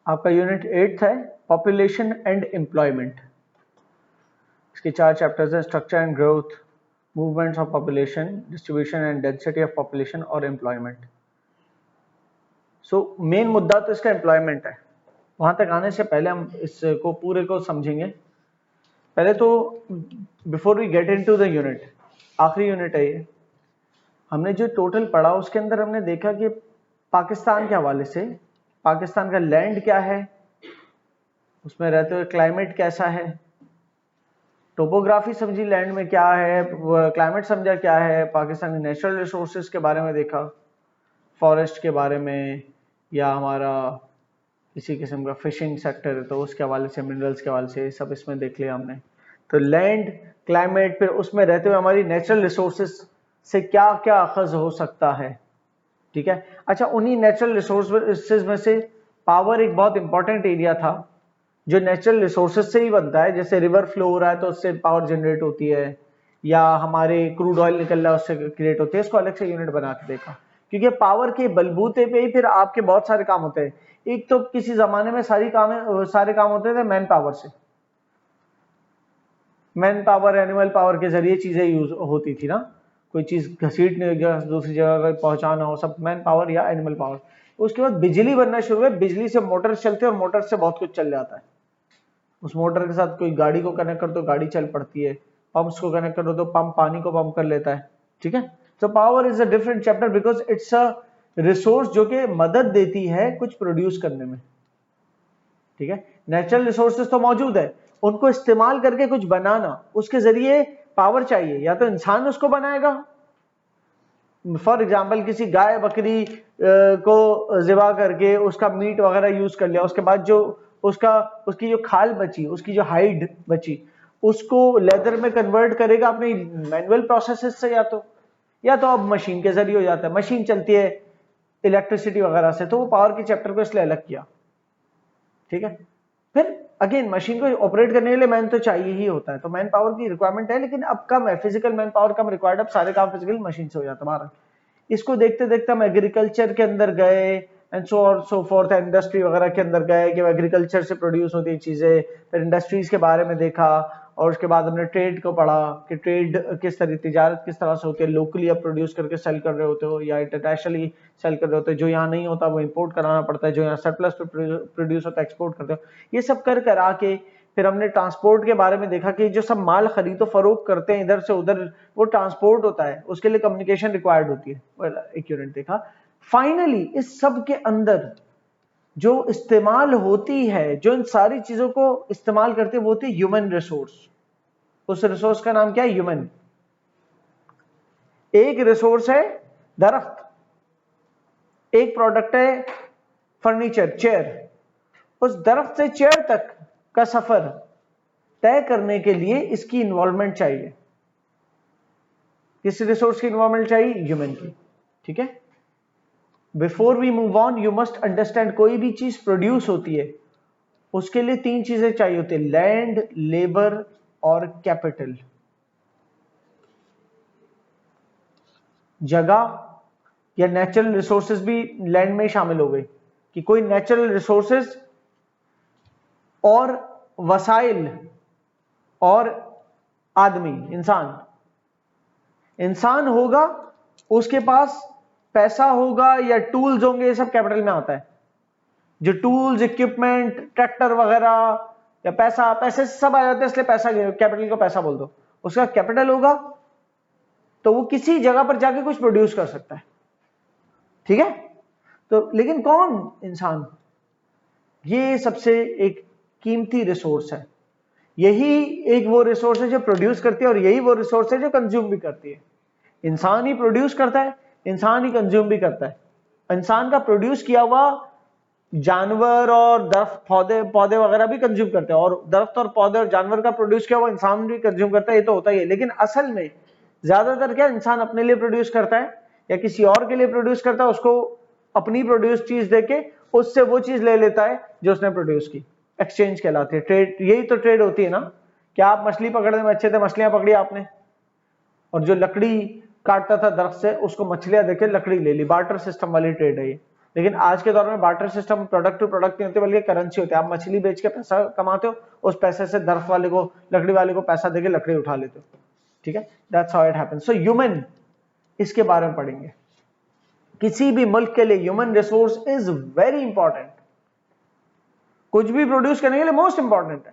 आपका यूनिट 8 है population and employment. इसके 4 चैप्टर्स हैं, structure and growth, movements of population, distribution and density of population और employment. So main मुद्दा तो इसका एम्प्लॉयमेंट है। वहां तक आने से पहले हम इसको पूरे को समझेंगे। पहले तो before we get into the unit, आखिरी यूनिट है ये, हमने जो टोटल पढ़ा उसके अंदर हमने देखा कि पाकिस्तान के हवाले से पाकिस्तान का लैंड क्या है, उसमें रहते हुए क्लाइमेट कैसा है, टोपोग्राफी समझी लैंड में क्या है, क्लाइमेट समझा क्या है, पाकिस्तान के नेचुरल रिसोर्सेज के बारे में देखा, फॉरेस्ट के बारे में, या हमारा किसी किस्म का फिशिंग सेक्टर है तो उसके हवाले से, मिनरल्स के हवाले से, सब इसमें देख लिया हमने। तो लैंड, क्लाइमेट, फिर उसमें रहते हुए हमारी नेचुरल रिसोर्सेज से क्या क्या अखज हो सकता है, ठीक है। अच्छा, उन्हीं नेचुरल रिसोर्सेज में से पावर एक बहुत इंपॉर्टेंट एरिया था जो नेचुरल रिसोर्सेज से ही बनता है। जैसे रिवर फ्लो हो रहा है तो उससे पावर जनरेट होती है, या हमारे क्रूड ऑयल निकल रहा है उससे क्रिएट होती है। इसको अलग से यूनिट बना के देखा, क्योंकि पावर के बलबूते पे ही फिर आपके बहुत सारे काम होते हैं। एक तो किसी जमाने में सारे काम होते थे मैन पावर से, मैन पावर, एनिमल पावर के जरिए चीजें यूज होती थी ना, कोई चीज घसीटने दूसरी जगह पहुंचाना हो, सब मैन पावर या एनिमल पावर। उसके बाद बिजली बनना शुरू हुआ, बिजली से मोटर चलते हैं और मोटर से बहुत कुछ चल जाता है। उस मोटर के साथ कोई गाड़ी को कनेक्ट कर दो, गाड़ी चल पड़ती है, पंप्स को कनेक्ट कर दो तो पंप पानी को पंप कर लेता है, ठीक है। तो power is a different chapter because it's a resource जो कि मदद देती है कुछ प्रोड्यूस करने में, ठीक है। नेचुरल रिसोर्सेज तो मौजूद है, उनको इस्तेमाल करके कुछ बनाना, उसके जरिए पावर चाहिए। या तो इंसान उसको बनाएगा, फॉर एग्जाम्पल किसी गाय बकरी को ज़िबा करके उसका मीट वगैरह यूज कर लिया, उसके बाद जो उसकी जो खाल बची, उसकी जो हाइड बची, उसको लेदर में कन्वर्ट करेगा अपनी मैनुअल प्रोसेसेस से, या तो अब मशीन के जरिए हो जाता है, मशीन चलती है इलेक्ट्रिसिटी वगैरह से। तो वो पावर के चैप्टर को इसलिए अलग किया, ठीक है। फिर अगेन मशीन को ऑपरेट करने के लिए मैन तो चाहिए ही होता है, तो मैन पावर की रिक्वायरमेंट है, लेकिन अब कम है, फिजिकल मैन पावर कम रिक्वायर्ड, अब सारे काम फिजिकल मशीन से हो जाता है हमारा। इसको देखते देखते हम एग्रीकल्चर के अंदर गए एंड सो और सो फोर्थ, इंडस्ट्री वगैरह के अंदर गए कि एग्रीकल्चर से प्रोड्यूस होती है चीजें। फिर इंडस्ट्रीज के बारे में देखा, और उसके बाद हमने ट्रेड को पढ़ा कि ट्रेड किस तरह, तिजारत किस तरह से होती है। लोकली आप प्रोड्यूस करके सेल कर रहे होते हो या इंटरनेशनली सेल कर रहे होते हो, जो यहाँ नहीं होता वो इंपोर्ट कराना पड़ता है, जो यहाँ सरप्लस पे प्रोड्यूस होता है एक्सपोर्ट करते हो। ये सब कर करा के फिर हमने ट्रांसपोर्ट के बारे में देखा कि जो सब माल खरीदो फरोख्त करते हैं इधर से उधर, वो ट्रांसपोर्ट होता है, उसके लिए कम्युनिकेशन रिक्वायर्ड होती है, एक यूनिट देखा। फाइनली इस सब के अंदर जो इस्तेमाल होती है, जो इन सारी चीजों को इस्तेमाल करते हैं, वो होती है ह्यूमन रिसोर्स। उस रिसोर्स का नाम क्या है? ह्यूमन। एक रिसोर्स है दरख्त, एक प्रोडक्ट है फर्नीचर, चेयर। उस दरख्त से चेयर तक का सफर तय करने के लिए इसकी इन्वॉल्वमेंट चाहिए। किस रिसोर्स की इन्वॉल्वमेंट चाहिए? ह्यूमन की, ठीक है। Before we move on you must understand, कोई भी चीज प्रोड्यूस होती है उसके लिए 3 चीजें चाहिए होती है, लैंड, लेबर और कैपिटल। जगह या नेचुरल रिसोर्सेज भी लैंड में शामिल हो गई, कि कोई नेचुरल रिसोर्सेज और वसाइल और आदमी, इंसान होगा, उसके पास पैसा होगा या टूल्स होंगे, ये सब कैपिटल में आता है। जो टूल्स, इक्विपमेंट, ट्रैक्टर वगैरह या पैसे सब आ जाते हैं, इसलिए पैसा, कैपिटल को पैसा बोल दो। उसका कैपिटल होगा तो वो किसी जगह पर जाके कुछ प्रोड्यूस कर सकता है, ठीक है। तो लेकिन कौन? इंसान। ये सबसे एक कीमती रिसोर्स है, यही एक वो रिसोर्स है जो प्रोड्यूस करती है, और यही वो रिसोर्स है जो कंज्यूम भी करती है। इंसान ही प्रोड्यूस करता है, इंसान ही कंज्यूम भी करता है। इंसान का प्रोड्यूस किया हुआ जानवर और दरख्त, पौधे वगैरह भी कंज्यूम करते हैं, और दरख्त और पौधे और जानवर का प्रोड्यूस किया हुआ इंसान भी कंज्यूम करता है, ये तो होता ही है। लेकिन असल में ज्यादातर क्या इंसान अपने लिए प्रोड्यूस करता है या किसी और के लिए प्रोड्यूस करता है, उसको अपनी प्रोड्यूस चीज देके उससे वो चीज ले लेता है जो उसने प्रोड्यूस की। एक्सचेंज कहलाती है, ट्रेड। यही तो ट्रेड होती है ना, क्या आप मछली पकड़ने में अच्छे थे, मछलियां पकड़ी आपने, और जो लकड़ी काटता था दरख्त से उसको मछलियां देके लकड़ी ले ली, बार्टर सिस्टम वाली ट्रेड है ये। लेकिन आज के दौर में barter system product to product नहीं होते बल्कि करेंसी होते हैं। आप मछली बेच के पैसा कमाते हो, उस पैसे से दर्फ वाले को, लकड़ी वाले को पैसा देके लकड़ी उठा लेते हो, ठीक है। That's how it happens. So human, इसके बारे में पढ़ेंगे। किसी भी मुल्क के लिए human resource is very important. कुछ भी प्रोड्यूस करने के लिए मोस्ट इंपॉर्टेंट है।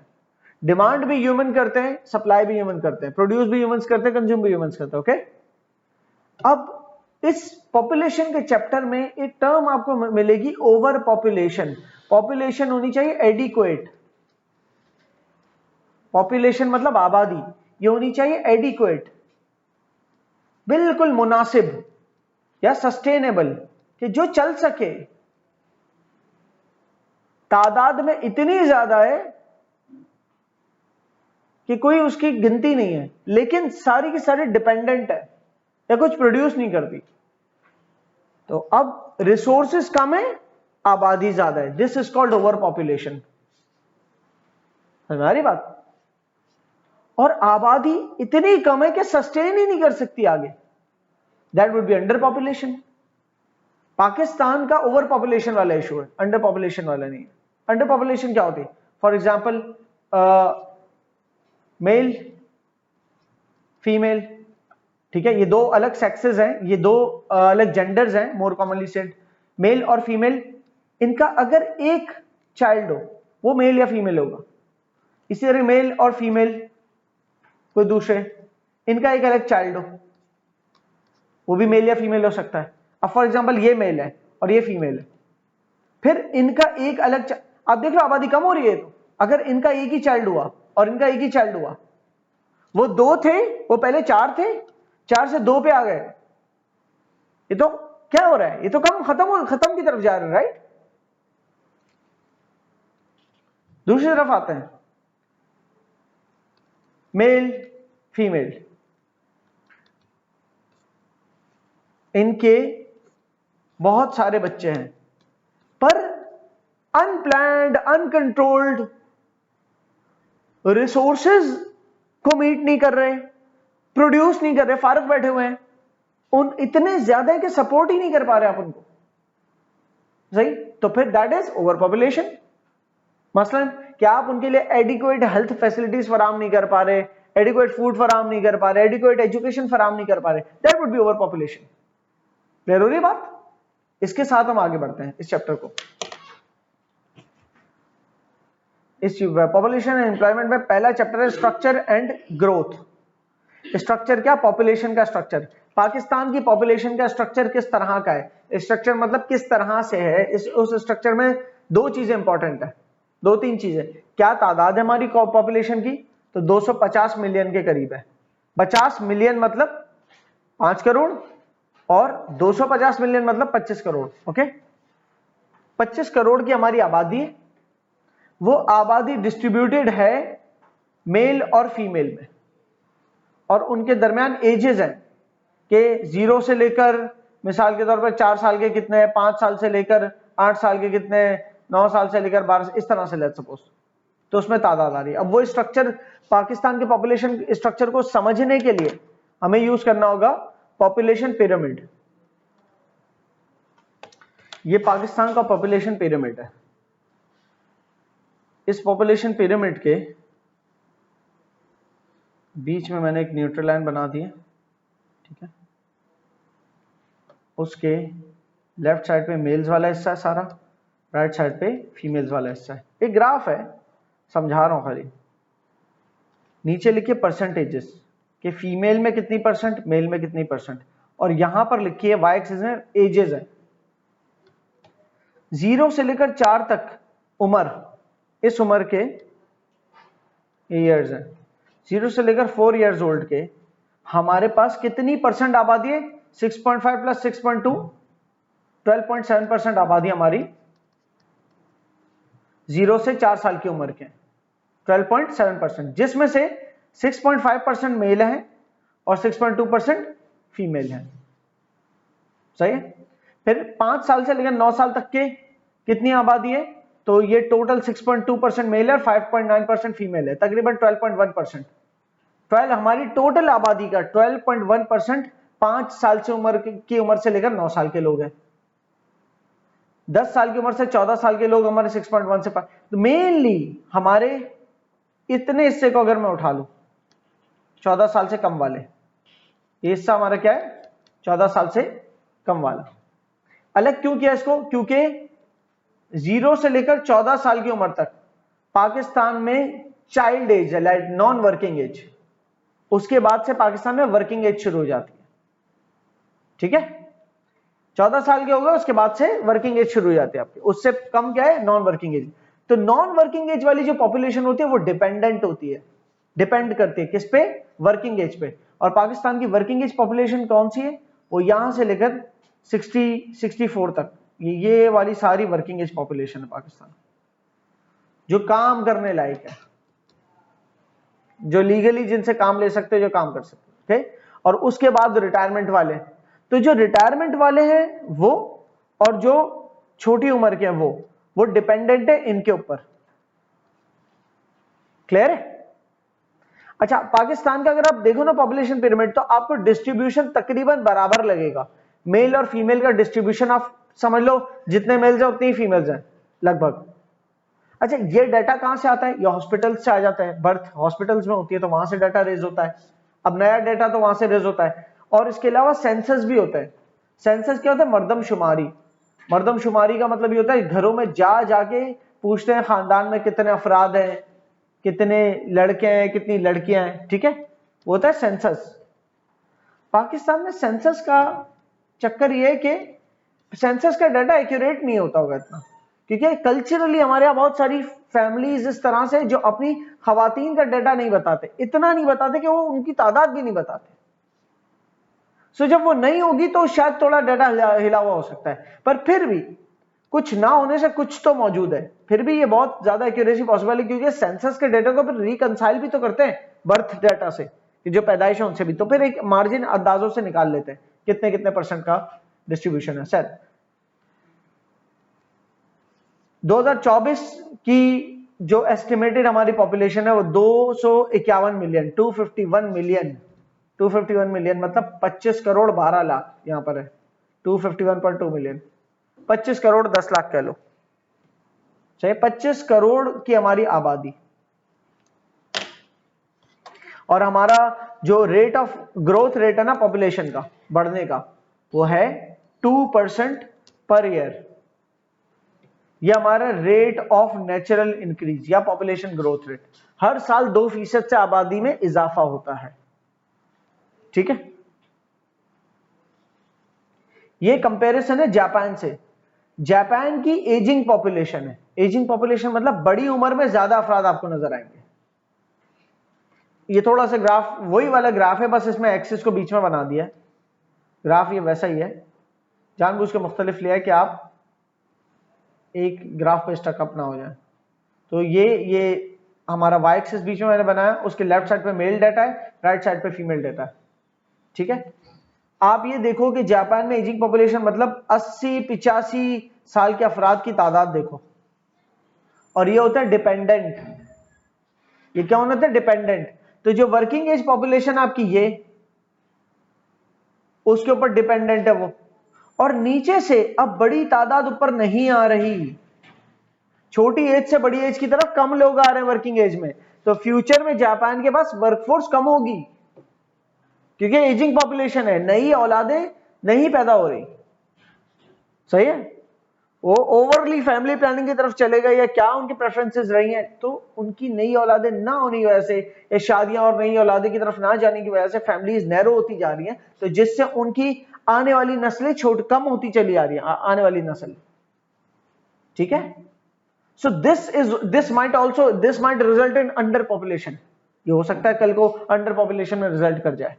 डिमांड भी ह्यूमन करते हैं, सप्लाई भी ह्यूमन करते हैं, प्रोड्यूस भी ह्यूमंस करते हैं, कंज्यूम भी ह्यूमंस करते हैं, ओके। अब इस पॉपुलेशन के चैप्टर में एक टर्म आपको मिलेगी, ओवर पॉपुलेशन। पॉपुलेशन होनी चाहिए एडिक्वेट। पॉपुलेशन मतलब आबादी, ये होनी चाहिए एडिक्वेट, बिल्कुल मुनासिब या सस्टेनेबल, कि जो चल सके। तादाद में इतनी ज्यादा है कि कोई उसकी गिनती नहीं है, लेकिन सारी की सारी डिपेंडेंट है या कुछ प्रोड्यूस नहीं करती। तो अब रिसोर्सेस कम है, आबादी ज्यादा है, this is called over population. हमारी बात। और आबादी इतनी कम है कि सस्टेन ही नहीं कर सकती आगे, that would be under population. Pakistan का ओवर पॉपुलेशन वाला इशू है, अंडर पॉपुलेशन वाला नहीं है। अंडर पॉपुलेशन क्या होती है? फॉर एग्जाम्पल मेल फीमेल, ठीक है, ये दो अलग सेक्सेस हैं, ये दो अलग जेंडर्स हैं, मोर कॉमनली सेड मेल और फीमेल। इनका अगर एक चाइल्ड हो, वो मेल या फीमेल होगा। इसी तरह मेल और फीमेल कोई दूसरे, इनका एक अलग चाइल्ड हो, वो भी मेल या फीमेल हो सकता है। अब फॉर एग्जाम्पल ये मेल है और ये फीमेल है, फिर इनका एक अलग, आप देख लो आबादी कम हो रही है। तो अगर इनका एक ही चाइल्ड हुआ और इनका एक ही चाइल्ड हुआ, वो दो थे, वो पहले चार थे, चार से दो पे आ गए, ये तो क्या हो रहा है? ये तो खत्म की तरफ जा रहे हैं, राइट। दूसरी तरफ आते हैं, मेल फीमेल, इनके बहुत सारे बच्चे हैं, पर अनप्लैन्ड अनकंट्रोल्ड रिसोर्सेज को मीट नहीं कर रहे, प्रोड्यूस नहीं कर रहे, फारग बैठे हुए हैं। उन इतने ज्यादा है कि सपोर्ट ही नहीं कर पा रहे आप उनको, सही। तो फिर दैट इज ओवर पॉपुलेशन। मसलन क्या आप उनके लिए एडिक्वेट हेल्थ फैसिलिटीज फराम नहीं कर पा रहे, एडिक्वेट फूड फराम नहीं कर पा रहे, एडिक्वेट एजुकेशन फराम नहीं कर पा रहे, that would be over population. Clear हो रही बात? इसके साथ हम आगे बढ़ते हैं इस चैप्टर को। इस पॉपुलेशन एंड एम्प्लॉयमेंट में पहला चैप्टर है स्ट्रक्चर एंड ग्रोथ। स्ट्रक्चर क्या? पॉपुलेशन का स्ट्रक्चर। पाकिस्तान की पॉपुलेशन का स्ट्रक्चर किस तरह का है? स्ट्रक्चर मतलब किस तरह से है। उस स्ट्रक्चर में दो चीजें इंपॉर्टेंट है, दो तीन चीजें। क्या तादाद है हमारी पॉपुलेशन की? तो 250 मिलियन के करीब है। 50 मिलियन मतलब 5 करोड़ और 250 मिलियन मतलब 25 करोड़, ओके। 25 करोड़ की हमारी आबादी है। वो आबादी डिस्ट्रीब्यूटेड है मेल और फीमेल में, और उनके दरमियान एजेस हैं कि 0 से लेकर, मिसाल के तौर पर 4 साल के कितने हैं, 5 साल से लेकर 8 साल के कितने हैं, 9 साल से लेकर 12, इस तरह से लेट सपोज। तो उसमें तादाद आ रही है। अब वो स्ट्रक्चर, पाकिस्तान के पॉपुलेशन स्ट्रक्चर को समझने के लिए हमें यूज करना होगा पॉपुलेशन पिरामिड। ये पाकिस्तान का पॉपुलेशन पिरामिड है। इस पॉपुलेशन पिरामिड के बीच में मैंने एक न्यूट्रल लाइन बना दी है, ठीक है। उसके लेफ्ट साइड पे मेल्स वाला हिस्सा है सारा, राइट साइड पे फीमेल्स वाला हिस्सा है। एक ग्राफ है, समझा रहा हूं खाली। नीचे लिखिए परसेंटेजेस कि फीमेल में कितनी परसेंट, मेल में कितनी परसेंट, और यहां पर लिखिए वाई एक्सिस में एजेस है। 0 से लेकर 4 तक उम्र, इस उम्र के ईयर्स है। 0 से लेकर 4 इयर्स ओल्ड के हमारे पास कितनी परसेंट आबादी है? 6.5 प्लस 6.2, 12.7% आबादी हमारी 0 से 4 साल की उम्र के, 12.7%, जिसमें से 6.5% मेल है और 6.2% फीमेल है, सही है। फिर 5 साल से लेकर 9 साल तक के कितनी आबादी है? तो ये टोटल 6.2% मेल है और 5.9% फीमेल है, तकरीबन 12.1%। 12 हमारी टोटल आबादी का 12.1% 5 साल से की उम्र से लेकर 9 साल के लोग हैं। 10 साल की उम्र से 14 साल के लोग हमारे 6.1 से 5, तो मेनली हमारे इतने हिस्से को अगर मैं उठा लूं 14 साल से कम वाले, ये हिस्सा हमारा क्या है 14 साल से कम वाला। अलग क्यों किया इसको? क्योंकि 0 से लेकर 14 साल की उम्र तक पाकिस्तान में चाइल्ड एज है, लाइक नॉन वर्किंग एज। उसके बाद से पाकिस्तान में वर्किंग एज शुरू हो जाती है, ठीक है। 14 साल के हो गए उसके बाद से वर्किंग एज शुरू हो जाती है आपकी, उससे कम क्या है नॉन वर्किंग एज। तो नॉन वर्किंग एज वाली जो पॉपुलेशन होती है वो डिपेंडेंट होती है, डिपेंड करती है किस पे? वर्किंग एज पे। और पाकिस्तान की वर्किंग एज पॉपुलेशन कौन सी है? वो यहां से लेकर 64 तक, ये वाली सारी वर्किंग एज पॉपुलेशन है पाकिस्तान, जो काम करने लायक है, जो लीगली जिनसे काम ले सकते हैं, जो काम कर सकते हैं, ठीक। और उसके बाद रिटायरमेंट वाले, तो जो रिटायरमेंट वाले हैं वो और जो छोटी उम्र के हैं वो डिपेंडेंट है इनके ऊपर। क्लियर है? अच्छा, पाकिस्तान का अगर आप देखो ना पॉपुलेशन पिरामिड, तो आपको डिस्ट्रीब्यूशन तकरीबन बराबर लगेगा। मेल और फीमेल का डिस्ट्रीब्यूशन आप समझ लो, जितने मेल्स हैं उतनी ही फीमेल्स हैं लगभग। अच्छा, ये डाटा कहां से आता है? ये हॉस्पिटल्स से आ जाता है, बर्थ हॉस्पिटल्स में होती है तो वहां से डाटा रेज होता है। अब नया डाटा तो वहां से रेज होता है। और इसके अलावा सेंसस भी होता है। सेंसस क्या होता है? मर्दमशुमारी। मर्दमशुमारी का मतलब ये होता है घरों में जा जाके पूछते हैं खानदान में कितने अफराद हैं, कितने लड़के हैं, कितनी लड़कियां हैं, ठीक है, वो होता है सेंसस। पाकिस्तान में सेंसस का चक्कर ये है कि सेंसस का डाटा एक्यूरेट नहीं होता होगा इतना, क्योंकि कल्चरली हमारे यहाँ बहुत सारी फैमिलीज इस तरह से जो अपनी खवातीन का डाटा नहीं बताते, इतना नहीं बताते कि वो उनकी तादाद भी नहीं बताते। सो जब वो नहीं होगी तो शायद थोड़ा डाटा हिला हुआ हो सकता है, पर फिर भी कुछ ना होने से कुछ तो मौजूद है। फिर भी ये बहुत ज्यादा एक्यूरेसी पॉसिबल है, क्योंकि सेंसस के डाटा को फिर रिकंसाइल भी तो करते हैं बर्थ डाटा से, कि जो पैदाइश है उनसे भी, तो फिर एक मार्जिन अंदाजों से निकाल लेते हैं कितने कितने परसेंट का डिस्ट्रीब्यूशन है। सर 2024 की जो एस्टिमेटेड हमारी पॉपुलेशन है वो 251 मिलियन, 251 मिलियन मतलब 25 करोड़ 12 लाख यहां पर है, 251.2 मिलियन, 25 करोड़ 10 लाख कह लो, चाहे 25 करोड़ की हमारी आबादी। और हमारा जो रेट ऑफ ग्रोथ रेट है ना पॉपुलेशन का बढ़ने का, वो है 2% पर ईयर। ये हमारा रेट ऑफ नेचुरल इंक्रीज या पॉपुलेशन ग्रोथ रेट, हर साल 2% से आबादी में इजाफा होता है, ठीक है। ये कंपैरिजन है जापान से। जापान की एजिंग पॉपुलेशन है, एजिंग पॉपुलेशन मतलब बड़ी उम्र में ज्यादा अफराद आपको नजर आएंगे। ये थोड़ा सा ग्राफ वही वाला ग्राफ है, बस इसमें एक्सिस को बीच में बना दिया है। ग्राफ ये वैसा ही है, जानबूझ के मुख्तलिफ लिया है कि आप एक ग्राफ पे स्टकअप ना हो जाए। तो ये हमारा वाई एक्सिस बीच में मैंने बनाया, उसके लेफ्ट साइड पे मेल डाटा है, राइट साइड पे फीमेल डाटा है, ठीक है। आप ये देखो कि जापान में एजिंग पॉपुलेशन मतलब 80-85 साल के अफराद की तादाद देखो, और ये होता है डिपेंडेंट। ये क्या होता है? डिपेंडेंट। तो जो वर्किंग एज पॉपुलेशन आपकी ये, उसके ऊपर डिपेंडेंट है वो, और नीचे से अब बड़ी तादाद ऊपर नहीं आ रही, छोटी एज से बड़ी एज की तरफ कम लोग आ रहे हैं वर्किंग एज में। तो फ्यूचर में जापान के पास वर्कफोर्स कम होगी, क्योंकि एजिंग पॉपुलेशन है, नई औलादें नहीं पैदा हो रही, सही है। वो ओवरली फैमिली प्लानिंग की तरफ चले गए या क्या उनकी प्रेफरेंसेस रही हैं, तो उनकी नई औलादें ना होने की वजह से या शादियां और नई औलादें की तरफ ना जाने की वजह से फैमिलीज नैरो होती जा रही हैं, तो जिससे उनकी आने वाली नस्लें कम होती चली आ रही है, आने वाली नस्ल, ठीक है। So this might result in under population. ये हो सकता है कल को अंडर पॉपुलेशन में रिजल्ट कर जाए,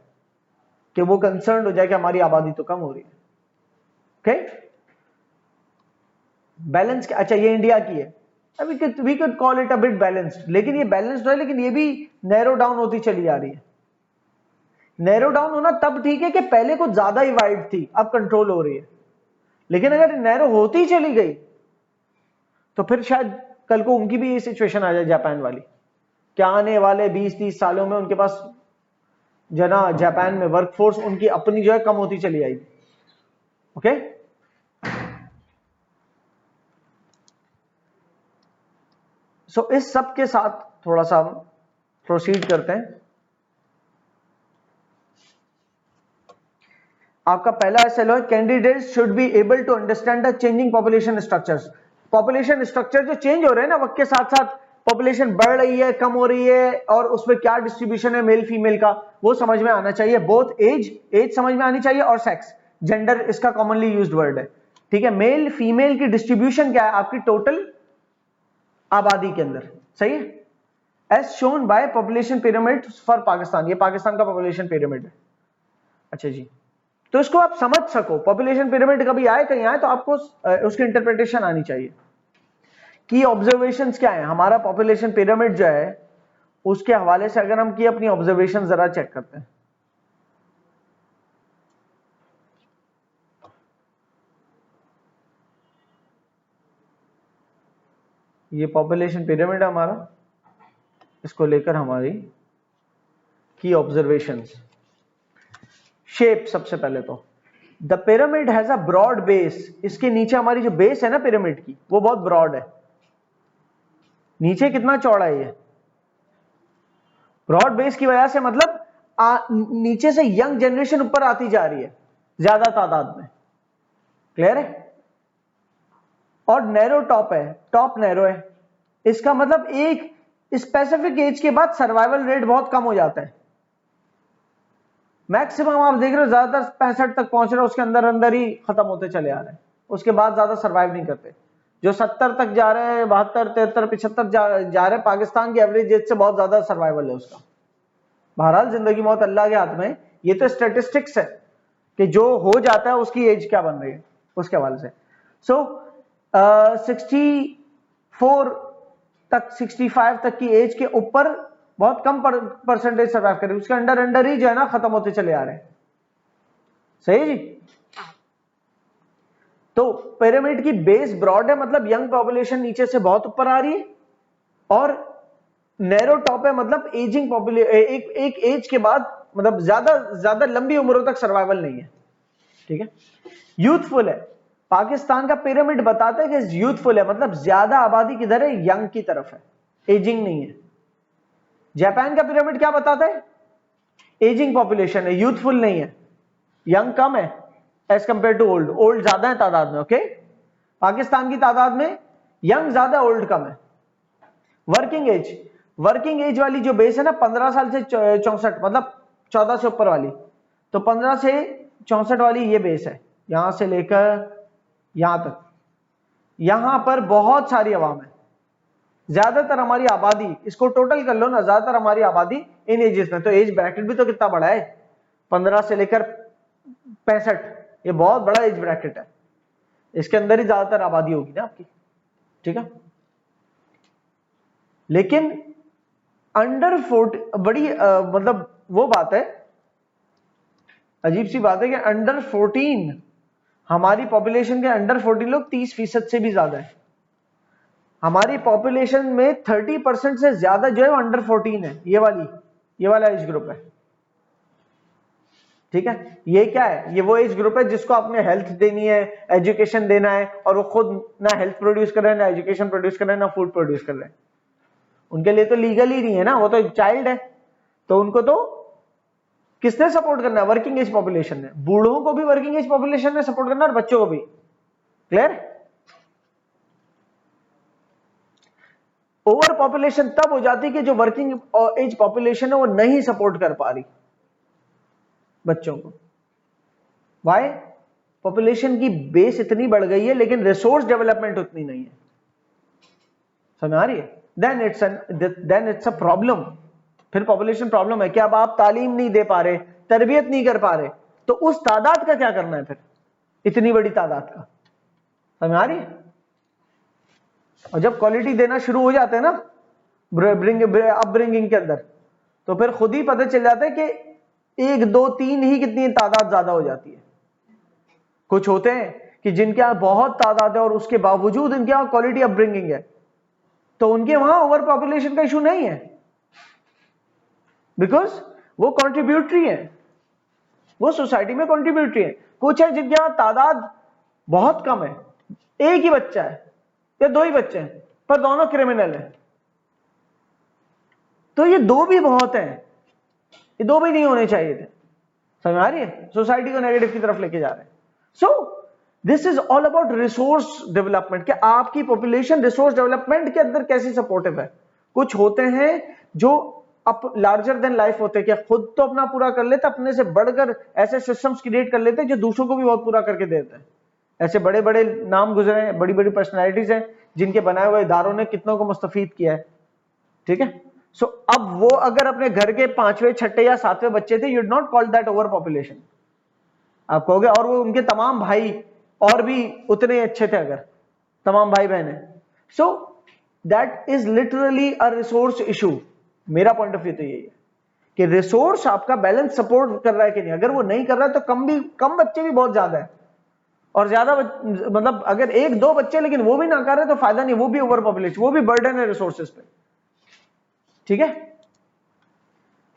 कि वो कंसर्न हो जाए कि हमारी आबादी तो कम हो रही है, ओके। बैलेंस, अच्छा ये इंडिया की है, we could call it a bit balanced, लेकिन ये बैलेंस्ड है, लेकिन ये भी नैरो डाउन होती चली आ रही है। नैरो डाउन होना तब ठीक है कि पहले कुछ ज्यादा ही वाइड थी, अब कंट्रोल हो रही है, लेकिन अगर नैरो होती चली गई तो फिर शायद कल को उनकी भी ये सिचुएशन आ जाए जापान वाली, क्या आने वाले 20-30 सालों में उनके पास जना जापान में वर्कफोर्स उनकी अपनी जो है कम होती चली आएगी, ओके। सो इस सब के साथ थोड़ा सा हम प्रोसीड करते हैं। आपका पहला एसएलओ है, candidates should be able to understand the changing population structures. Population structure जो चेंज हो रहे हैं ना वक्त के साथ साथ, पॉपुलेशन बढ़ रही है, कम हो रही है, और उसमें क्या डिस्ट्रीब्यूशन है मेल फीमेल का, वो समझ में आना चाहिए। बोथ एज समझ में आनी चाहिए, और सेक्स, जेंडर इसका कॉमनली यूज्ड वर्ड है, ठीक है। मेल फीमेल की डिस्ट्रीब्यूशन क्या है आपकी टोटल आबादी के अंदर, सही है, as shown by population pyramid for Pakistan. ये पाकिस्तान का पॉपुलेशन पिरामिड है। अच्छा जी, तो इसको आप समझ सको, पॉपुलेशन पिरामिड कभी आए कहीं आए तो आपको उसकी इंटरप्रिटेशन आनी चाहिए। की ऑब्जर्वेशंस क्या है हमारा पॉपुलेशन पिरामिड जो है उसके हवाले से, अगर हम की अपनी ऑब्जर्वेशन जरा चेक करते हैं। ये पॉपुलेशन पिरामिड है हमारा, इसको लेकर हमारी की ऑब्जर्वेशंस। शेप सबसे पहले तो, the pyramid has a broad base. इसके नीचे हमारी जो बेस है ना पिरामिड की, वो बहुत ब्रॉड है। नीचे कितना चौड़ा है ये, ब्रॉड बेस की वजह से मतलब नीचे से यंग जनरेशन ऊपर आती जा रही है ज्यादा तादाद में, क्लियर है। और नैरो टॉप है, टॉप नैरो है, इसका मतलब एक स्पेसिफिक एज के बाद सर्वाइवल रेट बहुत कम हो जाता है। मैक्सिमम आप देख रहे हो ज्यादातर 65 तक पहुंच रहे हो, उसके अंदर अंदर ही खत्म होते चले आ रहे हैं, उसके बाद ज्यादा सर्वाइव नहीं करते। जो 70 तक जा रहे हैं, 72, 73, 75 जा रहे हैं, पाकिस्तान की एवरेज एज से बहुत ज्यादा सर्वाइवल है उसका। बहरहाल जिंदगी मौत अल्लाह के हाथ में, ये तो स्टेटिस्टिक्स है कि जो हो जाता है उसकी एज क्या बन रही है उसके हवाले से। सो 64 तक 65 तक की एज के ऊपर बहुत कम परसेंटेज सर्वाइव कर रही है, उसके अंडर ही जो है ना खत्म होते चले आ रहे हैं, सही जी। तो पिरामिड की बेस ब्रॉड है, मतलब यंग पॉपुलेशन नीचे से बहुत ऊपर आ रही है, और नैरो टॉप है, मतलब एजिंग पॉपुलेशन, एक एज के बाद मतलब ज्यादा लंबी उम्रों तक सर्वाइवल नहीं है, ठीक है। यूथफुल है, पाकिस्तान का पिरामिड बताता है कि यूथफुल है, मतलब ज्यादा आबादी किधर है, यंग की तरफ है, एजिंग नहीं है। जापान का पिरामिड क्या बताता है, एजिंग पॉपुलेशन है, यूथफुल नहीं है, यंग कम है age compare to old, old ज्यादा है तादाद में, ओके। पाकिस्तान की तादाद में यंग ज्यादा, ओल्ड कम है। वर्किंग एज वाली जो बेस है ना 15 साल से 64, मतलब 14 से ऊपर वाली, तो 15 से 64 वाली ये बेस है, यहां से लेकर यहां तक। यहां पर बहुत सारी अवाम है, ज्यादातर हमारी आबादी, इसको टोटल कर लो ना, ज्यादातर हमारी आबादी इन एजेस में। तो एज ब्रैकेट भी तो कितना बड़ा है, 15 से लेकर 65, ये बहुत बड़ा एज ब्रैकेट है, इसके अंदर ही ज्यादातर आबादी होगी ना आपकी, ठीक है। लेकिन अंडर 40 बड़ी मतलब वो बात है, अजीब सी बात है कि अंडर 14, हमारी पॉपुलेशन के अंडर 14 लोग 30% से भी ज्यादा है। हमारी पॉपुलेशन में 30% से ज्यादा जो है वो अंडर 14 है, ये वाला एज ग्रुप है, ठीक है। ये क्या है, ये वो एज ग्रुप है जिसको आपने हेल्थ देनी है, एजुकेशन देना है, और वो खुद ना हेल्थ प्रोड्यूस कर रहे हैं, ना एजुकेशन प्रोड्यूस कर रहे हैं, ना फूड प्रोड्यूस कर रहे हैं। उनके लिए तो लीगल ही नहीं है ना, वो तो एक चाइल्ड है, तो उनको तो किसने सपोर्ट करना है, वर्किंग एज पॉपुलेशन ने। बूढ़ों को भी वर्किंग एज पॉपुलेशन ने सपोर्ट करना है, और बच्चों को भी, क्लियर। ओवर पॉपुलेशन तब हो जाती है कि जो वर्किंग एज पॉपुलेशन है वो नहीं सपोर्ट कर पा रही बच्चों को। वाई, पॉपुलेशन की बेस इतनी बढ़ गई है लेकिन रिसोर्स डेवलपमेंट उतनी नहीं है, समझ आ रही है। देन इट्स अ प्रॉब्लम, फिर पॉपुलेशन प्रॉब्लम है कि अब आप तालीम नहीं दे पा रहे, तरबियत नहीं कर पा रहे, तो उस तादाद का क्या करना है फिर, इतनी बड़ी तादाद का, समझ आ रही है। और जब क्वालिटी देना शुरू हो जाते हैं ना अपब्रिंगिंग के अंदर, तो फिर खुद ही पता चल जाता है कि 1, 2, 3 ही कितनी तादाद ज्यादा हो जाती है। कुछ होते हैं कि जिनके यहां बहुत तादाद है और उसके बावजूद इनके यहां क्वालिटी अपब्रिंगिंग है, तो उनके वहां ओवर पॉपुलेशन का इशू नहीं है, बिकॉज वो कॉन्ट्रीब्यूटरी है, वो सोसाइटी में कॉन्ट्रीब्यूटरी है। कुछ है जिनके यहां तादाद बहुत कम है, एक ही बच्चा है या 2 ही बच्चे हैं, पर दोनों क्रिमिनल है, तो ये दो भी बहुत है, ये दो भी नहीं होने चाहिए थे। समझ आ रही है? सोसाइटी को नेगेटिव की तरफ लेके जा रहे हैं। So this is all about resource development, कि आपकी पॉपुलेशन रिसोर्स डेवलपमेंट के अंदर कैसी सपोर्टिव है। कुछ होते हैं जो अप लार्जर देन लाइफ होते हैं, कि खुद तो अपना पूरा कर लेते, अपने से बढ़कर ऐसे सिस्टम्स क्रिएट कर लेते हैं जो दूसरों को भी बहुत पूरा करके देते हैं। ऐसे बड़े बड़े नाम गुजरे हैं, बड़ी बड़ी पर्सनैलिटीज हैं जिनके बनाए हुए इदारों ने कितनों को मुस्तफीद किया है। ठीक है, सो अब वो अगर अपने घर के 5वें 6ठे या 7वें बच्चे थे, you do not call that over population, आप कहोगे। और वो उनके तमाम भाई और भी उतने अच्छे थे अगर तमाम भाई बहन है। So that is literally a resource issue. मेरा पॉइंट ऑफ व्यू तो यही है कि रिसोर्स आपका बैलेंस सपोर्ट कर रहा है कि नहीं। अगर वो नहीं कर रहा है तो कम बच्चे भी बहुत ज्यादा है, और ज्यादा मतलब अगर 1-2 बच्चे लेकिन वो भी ना कर रहे तो फायदा नहीं, वो भी ओवर पॉपुलेशन, वो भी बर्डन है रिसोर्सेज पे। ठीक है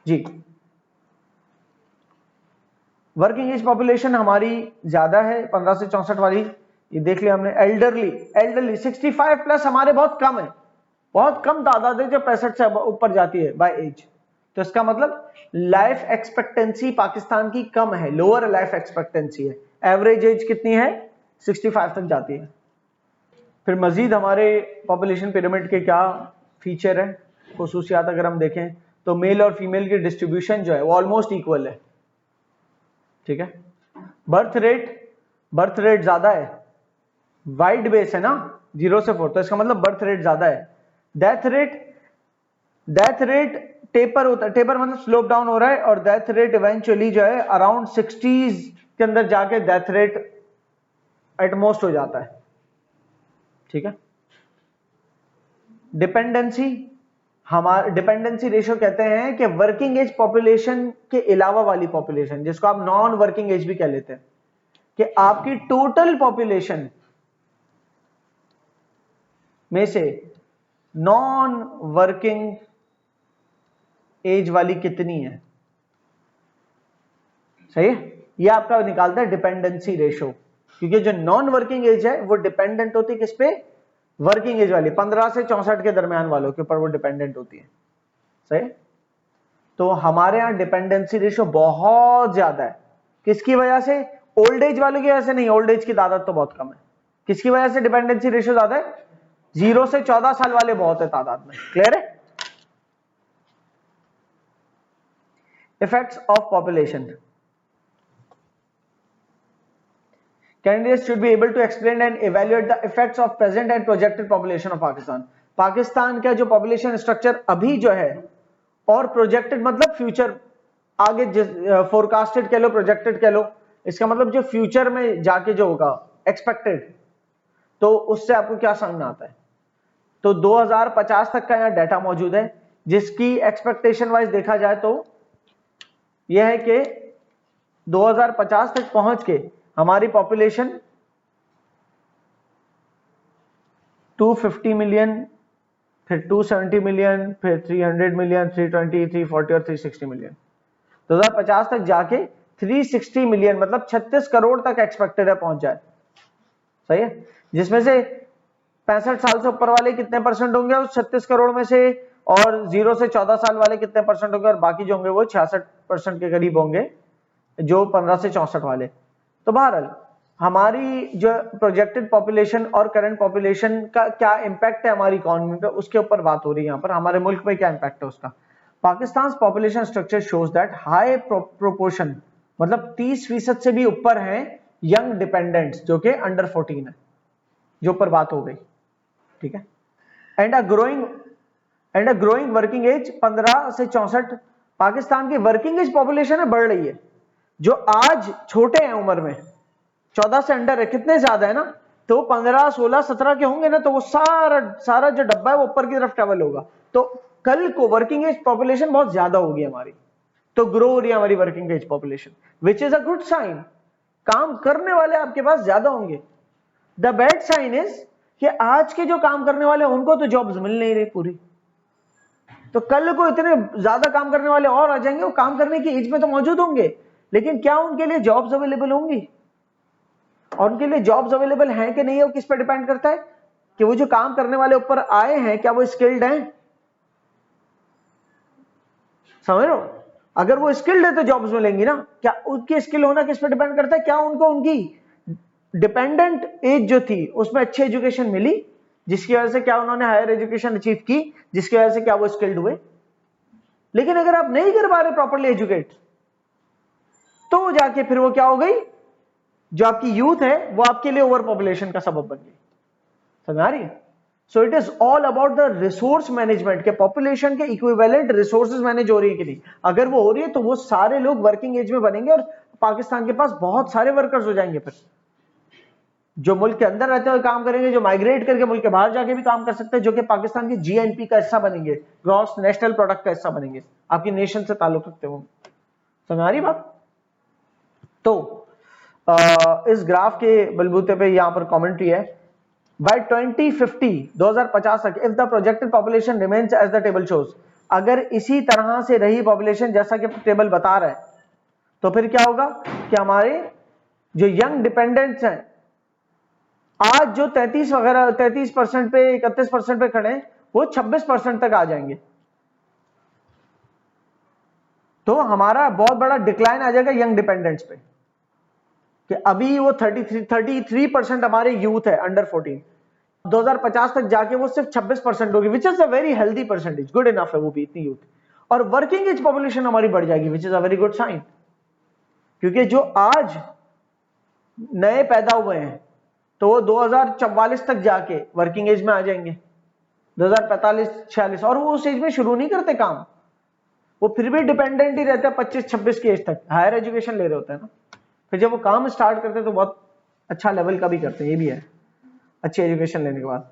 जी। वर्किंग एज पॉपुलेशन हमारी ज्यादा है 15 से 64 वाली, ये देख लिया हमने। एल्डरली 65 प्लस हमारे बहुत कम है, बहुत कम तादाद है जो 65 से ऊपर जाती है बाय एज। तो इसका मतलब लाइफ एक्सपेक्टेंसी पाकिस्तान की कम है, लोअर लाइफ एक्सपेक्टेंसी है। एवरेज एज कितनी है? 65 तक जाती है। फिर मजीद हमारे पॉपुलेशन पिरामिड के क्या फीचर है, खुसूसियात अगर हम देखें तो मेल और फीमेल की डिस्ट्रीब्यूशन जो है वो ऑलमोस्ट इक्वल है। ठीक है, बर्थ रेट ज्यादा है, वाइड बेस है ना 0 से 4, तो इसका मतलब बर्थ रेट ज्यादा है। डेथ रेट टेपर होता है, टेपर मतलब स्लोप डाउन हो रहा है, और डेथ रेट इवेंचुअली जो है अराउंड 60s के अंदर जाके डेथ रेट एटमोस्ट हो जाता है। ठीक है, डिपेंडेंसी रेशियो कहते हैं कि वर्किंग एज पॉपुलेशन के अलावा वाली पॉपुलेशन, जिसको आप नॉन वर्किंग एज भी कह लेते हैं, कि आपकी टोटल पॉपुलेशन में से नॉन वर्किंग एज वाली कितनी है। सही है, ये आपका निकालता है डिपेंडेंसी रेशियो, क्योंकि जो नॉन वर्किंग एज है वो डिपेंडेंट होती है किस पे? वर्किंग एज वाली 15 से 64 के दरमियान वालों के ऊपर वो डिपेंडेंट होती है। सही, तो हमारे यहां डिपेंडेंसी रेशियो बहुत ज्यादा है। किसकी वजह से? ओल्ड एज वालों की वजह से नहीं, ओल्ड एज की तादाद तो बहुत कम है। किसकी वजह से डिपेंडेंसी रेशियो ज्यादा है? 0 से 14 साल वाले बहुत है तादाद में। क्लियर है? Effects of population, candidates should be able to explain and evaluate the effects of present and projected population of Pakistan। Pakistan का जो पॉपुलेशन स्ट्रक्चर अभी जो है और प्रोजेक्टेड मतलब फ्यूचर, आगे फोरकास्टेड कह लो, प्रोजेक्टेड कह लो, इसका मतलब जो फ्यूचर में जाके जो होगा एक्सपेक्टेड, तो उससे आपको क्या समझ में आता है। तो 2050 तक का यहाँ डाटा मौजूद है, जिसकी एक्सपेक्टेशन वाइज देखा जाए तो यह है कि 2050 तक पहुंच के हमारी पॉपुलेशन 250 मिलियन, फिर 270 मिलियन, फिर 300 मिलियन, 320, 340 और 360 मिलियन। 2050 तक जाके 360 मिलियन मतलब 36 करोड़ तक एक्सपेक्टेड है पहुंच जाए। सही है, जिसमें से 65 साल से ऊपर वाले कितने परसेंट होंगे उस 36 करोड़ में से, और 0 से 14 साल वाले कितने परसेंट होंगे, और बाकी जो होंगे वो 66% के करीब होंगे जो 15 से 64 वाले। तो बहरहाल हमारी जो प्रोजेक्टेड पॉपुलेशन और करंट पॉपुलेशन का क्या इंपैक्ट है हमारी इकोनॉमी पे, उसके ऊपर बात हो रही है यहाँ पर। हमारे मुल्क में क्या इंपैक्ट है उसका। Pakistan population structure shows that high proportion मतलब 30% से भी ऊपर हैं यंग डिपेंडेंट्स जो कि अंडर 14 है, जो ऊपर बात हो गई। ठीक है, and a growing working age 15 से 64। पाकिस्तान की वर्किंग एज पॉपुलेशन है बढ़ रही है, जो आज छोटे हैं उम्र में 14 से अंडर है, कितने ज्यादा है ना, तो 15, 16, 17 के होंगे ना, तो वो सारा जो डब्बा है वो ऊपर की तरफ ट्रेवल होगा। तो कल को वर्किंग एज पॉपुलेशन बहुत ज्यादा होगी हमारी, तो ग्रो हो रही है हमारी working age population, which is a good sign. काम करने वाले आपके पास ज्यादा होंगे। द बैड साइन इज कि आज के जो काम करने वाले उनको तो जॉब्स मिल नहीं रही पूरी, तो कल को इतने ज्यादा काम करने वाले और आ जाएंगे, वो काम करने की एज में तो मौजूद होंगे, लेकिन क्या उनके लिए जॉब्स अवेलेबल होंगी, और उनके लिए जॉब्स अवेलेबल हैं कि नहीं है वो किस पर डिपेंड करता है कि वो जो काम करने वाले ऊपर आए हैं क्या वो स्किल्ड हैं। समझ रहे हो? अगर वो स्किल्ड है तो जॉब्स मिलेंगी ना। क्या उनकी स्किल होना किस पे डिपेंड करता है? क्या उनको उनकी डिपेंडेंट एज जो थी उसमें अच्छी एजुकेशन मिली, जिसकी वजह से क्या उन्होंने हायर एजुकेशन अचीव की, जिसकी वजह से क्या वो स्किल्ड हुए। लेकिन अगर आप नहीं कर पा रहे प्रॉपर्ली एजुकेट, तो जाके फिर वो क्या हो गई, जो आपकी यूथ है वो आपके लिए ओवर पॉपुलेशन का सबब बन गई। समझ आ रही है? So it is all about the resource management के पॉपुलेशन के इक्विवेलेंट रिसोर्सेज मैनेज हो रही है कि नहीं। अगर वो हो रही है तो वो सारे लोग वर्किंग एज में बनेंगे और पाकिस्तान के पास बहुत सारे वर्कर्स हो जाएंगे। फिर जो मुल्क के अंदर रहते हुए काम करेंगे, जो माइग्रेट करके मुल्क के बाहर जाके भी काम कर सकते हैं, जो कि पाकिस्तान की जीएनपी का हिस्सा बनेंगे, ग्रॉस नेशनल प्रोडक्ट का हिस्सा बनेंगे, आपकी नेशन से ताल्लुक रखते हो। समझ आ रही बात? तो इस ग्राफ के बलबूते पे यहां पर कमेंट्री है, बाय 2050 तक if the projected population remains as the table shows, अगर इसी तरह से रही पॉपुलेशन जैसा कि टेबल बता रहा है, तो फिर क्या होगा कि हमारे जो यंग डिपेंडेंट्स हैं आज जो 33% पे 31% पे खड़े हैं, वो 26% तक आ जाएंगे। तो हमारा बहुत बड़ा डिक्लाइन आ जाएगा यंग डिपेंडेंट्स पे, कि अभी वो 33% हमारे यूथ है अंडर 14, 2050 तक जाके वो सिर्फ 26% होगी, विच is a very healthy percentage, good enough है वो भी इतनी यूथ। और वर्किंग एज पॉपुलेशन हमारी बढ़ जाएगी, which is a very good sign, क्योंकि जो आज नए पैदा हुए हैं तो वो 2044 तक जाके वर्किंग एज में आ जाएंगे, 2045-46, और वो उस एज में शुरू नहीं करते काम, वो फिर भी डिपेंडेंट ही रहते हैं 25-26 की एज तक, हायर एजुकेशन ले रहे होते हैं ना। फिर जब वो काम स्टार्ट करते हैं तो बहुत अच्छा लेवल का भी करते हैं, ये भी है अच्छी एजुकेशन लेने के बाद।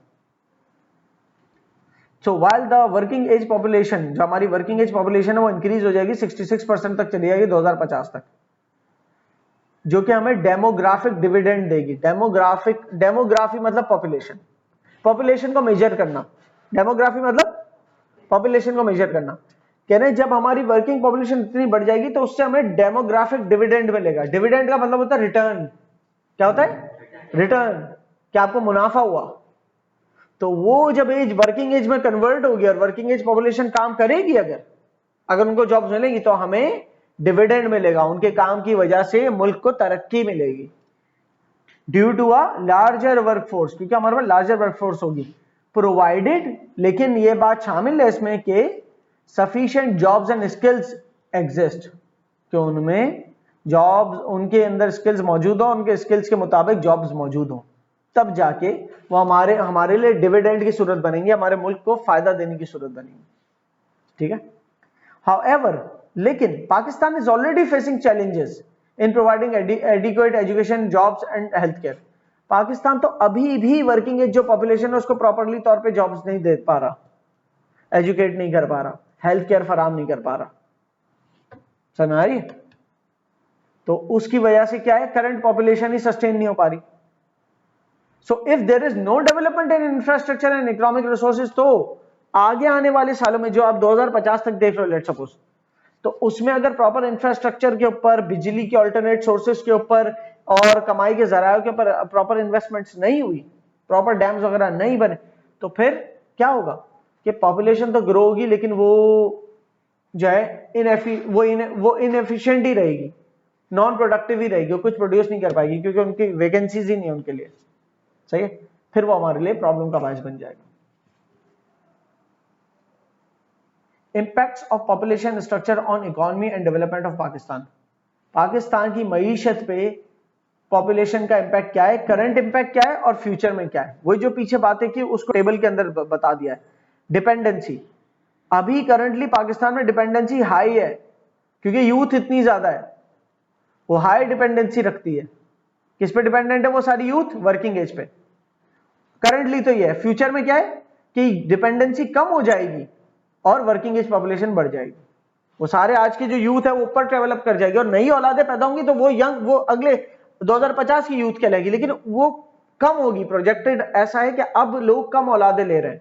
So while the working age population, जो हमारी वर्किंग एज पॉपुलेशन है वो इंक्रीज हो जाएगी 66% तक चली जाएगी 2050 तक, जो कि हमें डेमोग्राफिक डिविडेंड देगी। डेमोग्राफी मतलब पॉपुलेशन, पॉपुलेशन को मेजर करना, डेमोग्राफी मतलब पॉपुलेशन को मेजर करना। कह रहे हैं जब हमारी वर्किंग पॉपुलेशन इतनी बढ़ जाएगी तो उससे हमें डेमोग्राफिक डिविडेंड मिलेगा। डिविडेंड का मतलब होता है रिटर्न। क्या होता है? रिटर्न, क्या आपको मुनाफा हुआ। तो वो जब एज वर्किंग एज में कन्वर्ट होगी और वर्किंग एज पॉपुलेशन काम करेगी, अगर उनको जॉब्स मिलेंगी तो हमें डिविडेंड मिलेगा, उनके काम की वजह से मुल्क को तरक्की मिलेगी, due to a larger workforce, क्योंकि हमारे पास लार्जर वर्कफोर्स होगी, प्रोवाइडेड, लेकिन ये बात शामिल है इसमें कि sufficient jobs and skills exist, कि उनमें जॉब्स, उनके अंदर स्किल्स मौजूद हो, उनके स्किल्स के मुताबिक जॉब्स मौजूद हो, तब जाके वो हमारे लिए डिविडेंड की सूरत बनेंगे, हमारे मुल्क को फायदा देने की सूरत बनेंगी। ठीक है? हाउएवर, लेकिन Pakistan is already facing challenges in providing adequate education, jobs and health care. Pakistan तो अभी भी वर्किंग एज जो पॉपुलेशन है उसको प्रॉपरली तौर पे जॉब्स नहीं दे पा रहा, एजुकेट नहीं कर पा रहा, हेल्थ केयर फराम नहीं कर पा रहा। समझ आ रही है? तो उसकी वजह से क्या है, करंट पॉपुलेशन ही सस्टेन नहीं हो पा रही। So if there is no development in infrastructure and economic resources, तो आगे आने वाले सालों में जो आप 2050 तक देख रहे हो लेट सपोज, तो उसमें अगर प्रॉपर इंफ्रास्ट्रक्चर के ऊपर, बिजली के अल्टरनेट सोर्सेज के ऊपर और कमाई के जरायों के ऊपर प्रॉपर इन्वेस्टमेंट्स नहीं हुई, प्रॉपर डैम्स वगैरह नहीं बने, तो फिर क्या होगा कि पॉपुलेशन तो ग्रो होगी लेकिन वो जो है वो इनएफिशिएंट ही रहेगी, नॉन प्रोडक्टिव ही रहेगी, कुछ प्रोड्यूस नहीं कर पाएगी क्योंकि उनकी वैकेंसीज ही नहीं है उनके लिए। सही है? फिर वो हमारे लिए प्रॉब्लम का बायस बन जाएगा। Impacts of population structure on economy and development of Pakistan. Pakistan की मईशत पे पॉपुलेशन का इम्पैक्ट क्या है, करंट इम्पैक्ट क्या है और फ्यूचर में क्या है, वही जो पीछे बातें की उसको टेबल के अंदर बता दिया है। डिपेंडेंसी, अभी करंटली पाकिस्तान में डिपेंडेंसी हाई है क्योंकि यूथ इतनी ज्यादा है, वो हाई डिपेंडेंसी रखती है। किस पे डिपेंडेंट है वो सारी यूथ? वर्किंग एज पे। करंटली तो ये है, फ्यूचर में क्या है कि डिपेंडेंसी कम हो जाएगी और वर्किंग एज पॉपुलेशन बढ़ जाएगी। वो सारे आज की जो यूथ है वो ऊपर डेवलप कर जाएगी और नई औलादें पैदा होंगी तो वो अगले 2050 की यूथ कहलाएगी, लेकिन वो कम होगी। प्रोजेक्टेड ऐसा है कि अब लोग कम औलादें ले रहे हैं,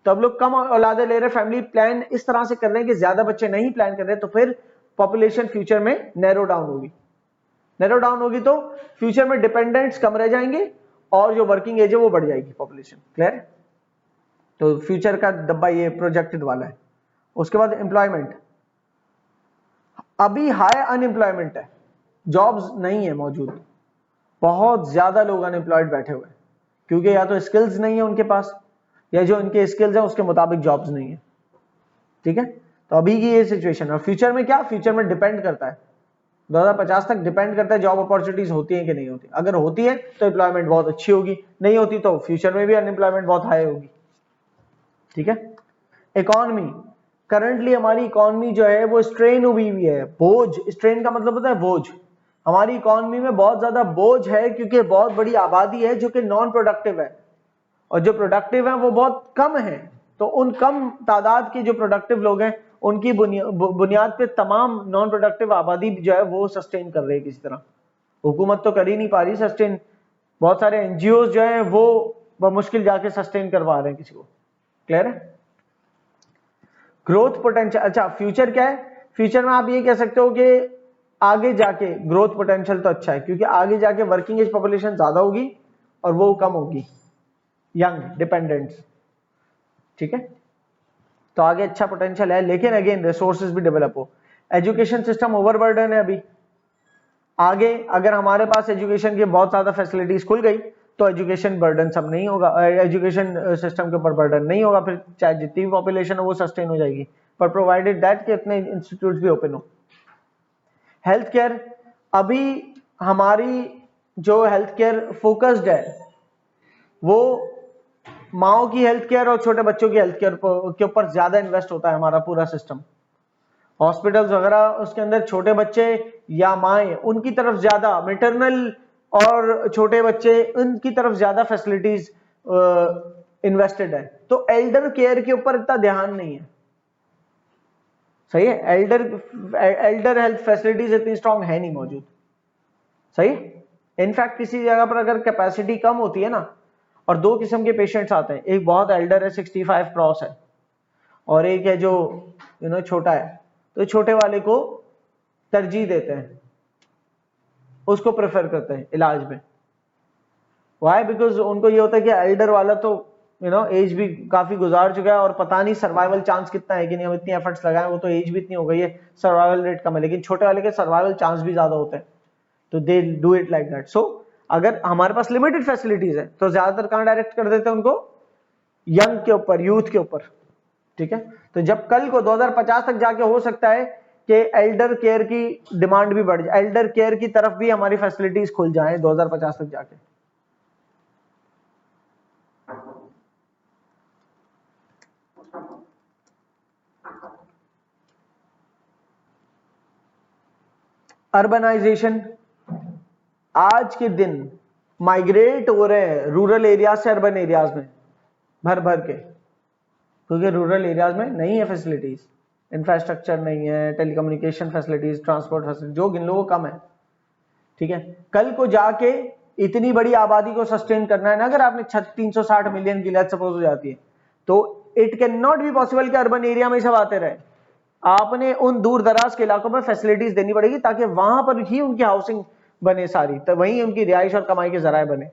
तो अब लोग कम औलादें ले रहे हैं, फैमिली प्लान इस तरह से कर रहे हैं कि ज्यादा बच्चे नहीं प्लान कर रहे, तो फिर पॉपुलेशन फ्यूचर में नैरो डाउन होगी तो फ्यूचर में डिपेंडेंट्स कम रह जाएंगे और जो वर्किंग एज है वो बढ़ जाएगी पॉपुलेशन। क्लियर? तो फ्यूचर का डब्बा ये प्रोजेक्टेड वाला है। उसके बाद एम्प्लॉयमेंट, अभी हाई अनएम्प्लॉयमेंट है, जॉब्स नहीं है मौजूद, बहुत ज्यादा लोग अनएम्प्लॉयड बैठे हुए हैं, क्योंकि या तो स्किल्स नहीं है उनके पास, या जो उनके स्किल्स है उसके मुताबिक जॉब्स नहीं है। ठीक है, तो अभी की ये सिचुएशन है। फ्यूचर में क्या, फ्यूचर में डिपेंड करता है, 2050 तक डिपेंड करता है जॉब अपॉर्चुनिटीज होती है कि नहीं होती। अगर होती है तो एम्प्लॉयमेंट बहुत अच्छी होगी, नहीं होती तो फ्यूचर में भी अनएम्प्लॉयमेंट बहुत हाई होगी। ठीक है, इकोनॉमी, करंटली हमारी इकोनॉमी जो है वो स्ट्रेन हुई हुई है, बोझ, स्ट्रेन का मतलब होता है बोझ। हमारी इकोनॉमी में बहुत ज्यादा बोझ है, क्योंकि बहुत बड़ी आबादी है जो कि नॉन प्रोडक्टिव है, और जो प्रोडक्टिव है वो बहुत कम है। तो उन कम तादाद के जो प्रोडक्टिव लोग हैं उनकी बुनियाद पे तमाम नॉन प्रोडक्टिव आबादी जो है वो सस्टेन कर रही है किसी तरह। हुकूमत तो कर ही नहीं पा रही सस्टेन, बहुत सारे एनजीओ जो है वो मुश्किल जाके सस्टेन करवा रहे हैं किसी को। क्लियर है? ग्रोथ पोटेंशियल, अच्छा फ्यूचर क्या है, फ्यूचर में आप ये कह सकते हो कि आगे जाके ग्रोथ पोटेंशियल तो अच्छा है, क्योंकि आगे जाके वर्किंग एज पॉपुलेशन ज्यादा होगी और वो कम होगी यंग डिपेंडेंट्स। ठीक है, तो आगे अच्छा पोटेंशियल है, लेकिन अगेन रिसोर्सेज भी डेवलप हो। एजुकेशन सिस्टम ओवरबर्डन है अभी, आगे अगर हमारे पास एजुकेशन की बहुत ज्यादा फैसिलिटीज खुल गई तो एजुकेशन बर्डन सब नहीं होगा, एजुकेशन सिस्टम के ऊपर बर्डन नहीं होगा, फिर चाहे जितनी भी पॉपुलेशन हो वो सस्टेन हो जाएगी, पर प्रोवाइडेड दैट कि इतने इंस्टीट्यूट्स भी ओपन हो। हेल्थ केयर, अभी हमारी जो हेल्थ केयर फोकस्ड है वो माओ की हेल्थ केयर और छोटे बच्चों की हेल्थ केयर के ऊपर ज्यादा इन्वेस्ट होता है हमारा पूरा सिस्टम। हॉस्पिटल्स वगैरह उसके अंदर छोटे बच्चे या माएँ उनकी तरफ ज्यादा, मैटरनल और छोटे बच्चे उनकी तरफ ज्यादा फैसिलिटीज इन्वेस्टेड है, तो एल्डर केयर के ऊपर इतना ध्यान नहीं है। सही है, एल्डर हेल्थ फैसिलिटीज इतनी स्ट्रांग है नहीं मौजूद। सही, इनफैक्ट किसी जगह पर अगर कैपेसिटी कम होती है ना, और दो किस्म के पेशेंट्स आते हैं, एक बहुत एल्डर है 65 क्रॉस है, और एक है जो छोटा है, तो छोटे वाले को तरजीह देते हैं, उसको प्रेफर करते हैं इलाज में। वाई? बिकॉज उनको ये होता है कि एल्डर वाला तो एज भी काफी गुजार चुका है और पता नहीं सर्वाइवल चांस कितना है कि नहीं, हम इतनी एफर्ट्स लगाएं, वो तो एज भी इतनी हो गई है, सर्वाइवल रेट कम है, लेकिन छोटे वाले के सर्वाइवल चांस भी ज्यादा होते हैं, तो they do it like that. So अगर हमारे पास लिमिटेड फैसिलिटीज है तो ज्यादातर कहां डायरेक्ट कर देते हैं उनको, यंग के ऊपर, यूथ के ऊपर। ठीक है, तो जब कल को 2050 तक जाके हो सकता है कि एल्डर केयर की डिमांड भी बढ़ जाए, एल्डर केयर की तरफ भी हमारी फैसिलिटीज खुल जाए 2050 तक जाके। अर्बनाइजेशन, आज के दिन माइग्रेट हो रहे हैं रूरल एरिया से अर्बन एरियाज में भर भर के, क्योंकि रूरल एरियाज में नहीं है फैसिलिटीज, इंफ्रास्ट्रक्चर नहीं है, टेलीकम्युनिकेशन फैसिलिटीज, ट्रांसपोर्ट फैसिलिटीज जो गिन लो वो कम है। ठीक है, कल को जाके इतनी बड़ी आबादी को सस्टेन करना है ना, अगर आपने 360 मिलियन की लेट सपोज हो जाती है, तो it can not be possible कि अर्बन एरिया में सब आते रहे। आपने उन दूर दराज के इलाकों में फैसिलिटीज देनी पड़ेगी ताकि वहां पर ही उनकी हाउसिंग बने सारी, तो वहीं उनकी रिहाइश और कमाई के जराए बने।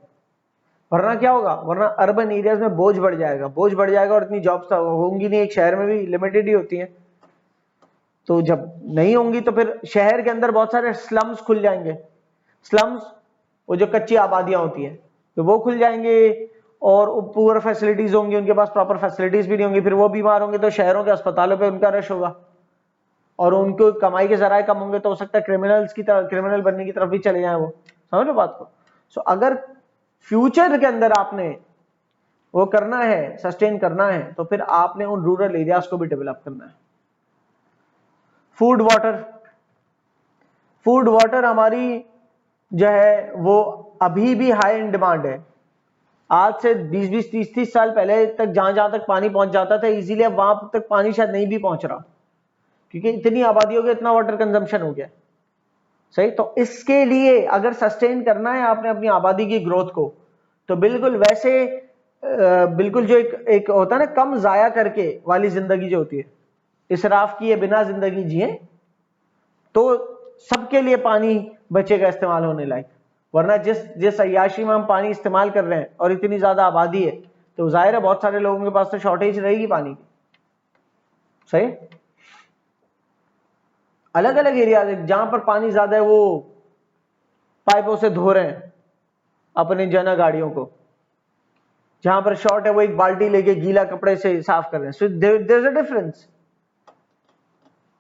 वरना क्या होगा, वरना अर्बन एरियाज में बोझ बढ़ जाएगा, बोझ बढ़ जाएगा और इतनी जॉब्स होंगी नहीं, एक शहर में भी लिमिटेड ही होती हैं, तो जब नहीं होंगी तो फिर शहर के अंदर बहुत सारे स्लम्स खुल जाएंगे। स्लम्स वो जो कच्ची आबादियां होती हैं तो वो खुल जाएंगे, और पुअर फैसिलिटीज होंगी, उनके पास प्रॉपर फैसिलिटीज भी नहीं होंगी, फिर वो बीमार होंगे तो शहरों के अस्पतालों पे उनका रश होगा, और उनको कमाई के जराए कम होंगे, तो हो सकता है क्रिमिनल्स की तरफ, क्रिमिनल बनने की तरफ भी चले जाएं वो। समझ लो बात को? सो अगर फ्यूचर के अंदर आपने वो करना है, सस्टेन करना है, तो फिर आपने उन रूरल एरियाज को भी डेवलप करना है। फूड वाटर, फूड वाटर हमारी जो है वो अभी भी हाई इन डिमांड है। आज से 20-20, 30-30 साल पहले तक जहां जहां तक पानी पहुंच जाता था इजीली, अब वहां तक पानी शायद नहीं भी पहुंच रहा, क्योंकि इतनी आबादी हो गई, इतना वाटर कंजम्पशन हो गया। सही, तो इसके लिए अगर सस्टेन करना है आपने अपनी आबादी की ग्रोथ को, तो बिल्कुल वैसे बिल्कुल जो एक होता है ना, कम जाया करके वाली जिंदगी जो होती है, इसराफ किए बिना जिंदगी जिए, तो सबके लिए पानी बचेगा इस्तेमाल होने लायक। वरना जिस अय्याशी में हम पानी इस्तेमाल कर रहे हैं और इतनी ज्यादा आबादी है, तो जाहिर है बहुत सारे लोगों के पास तो शॉर्टेज रहेगी पानी की। सही, अलग अलग एरिया, जहां पर पानी ज्यादा है वो पाइपों से धो रहे हैं अपनी जना गाड़ियों को, जहां पर शॉर्ट है वो एक बाल्टी लेके गीला कपड़े से साफ कर रहे हैं। So there is a difference.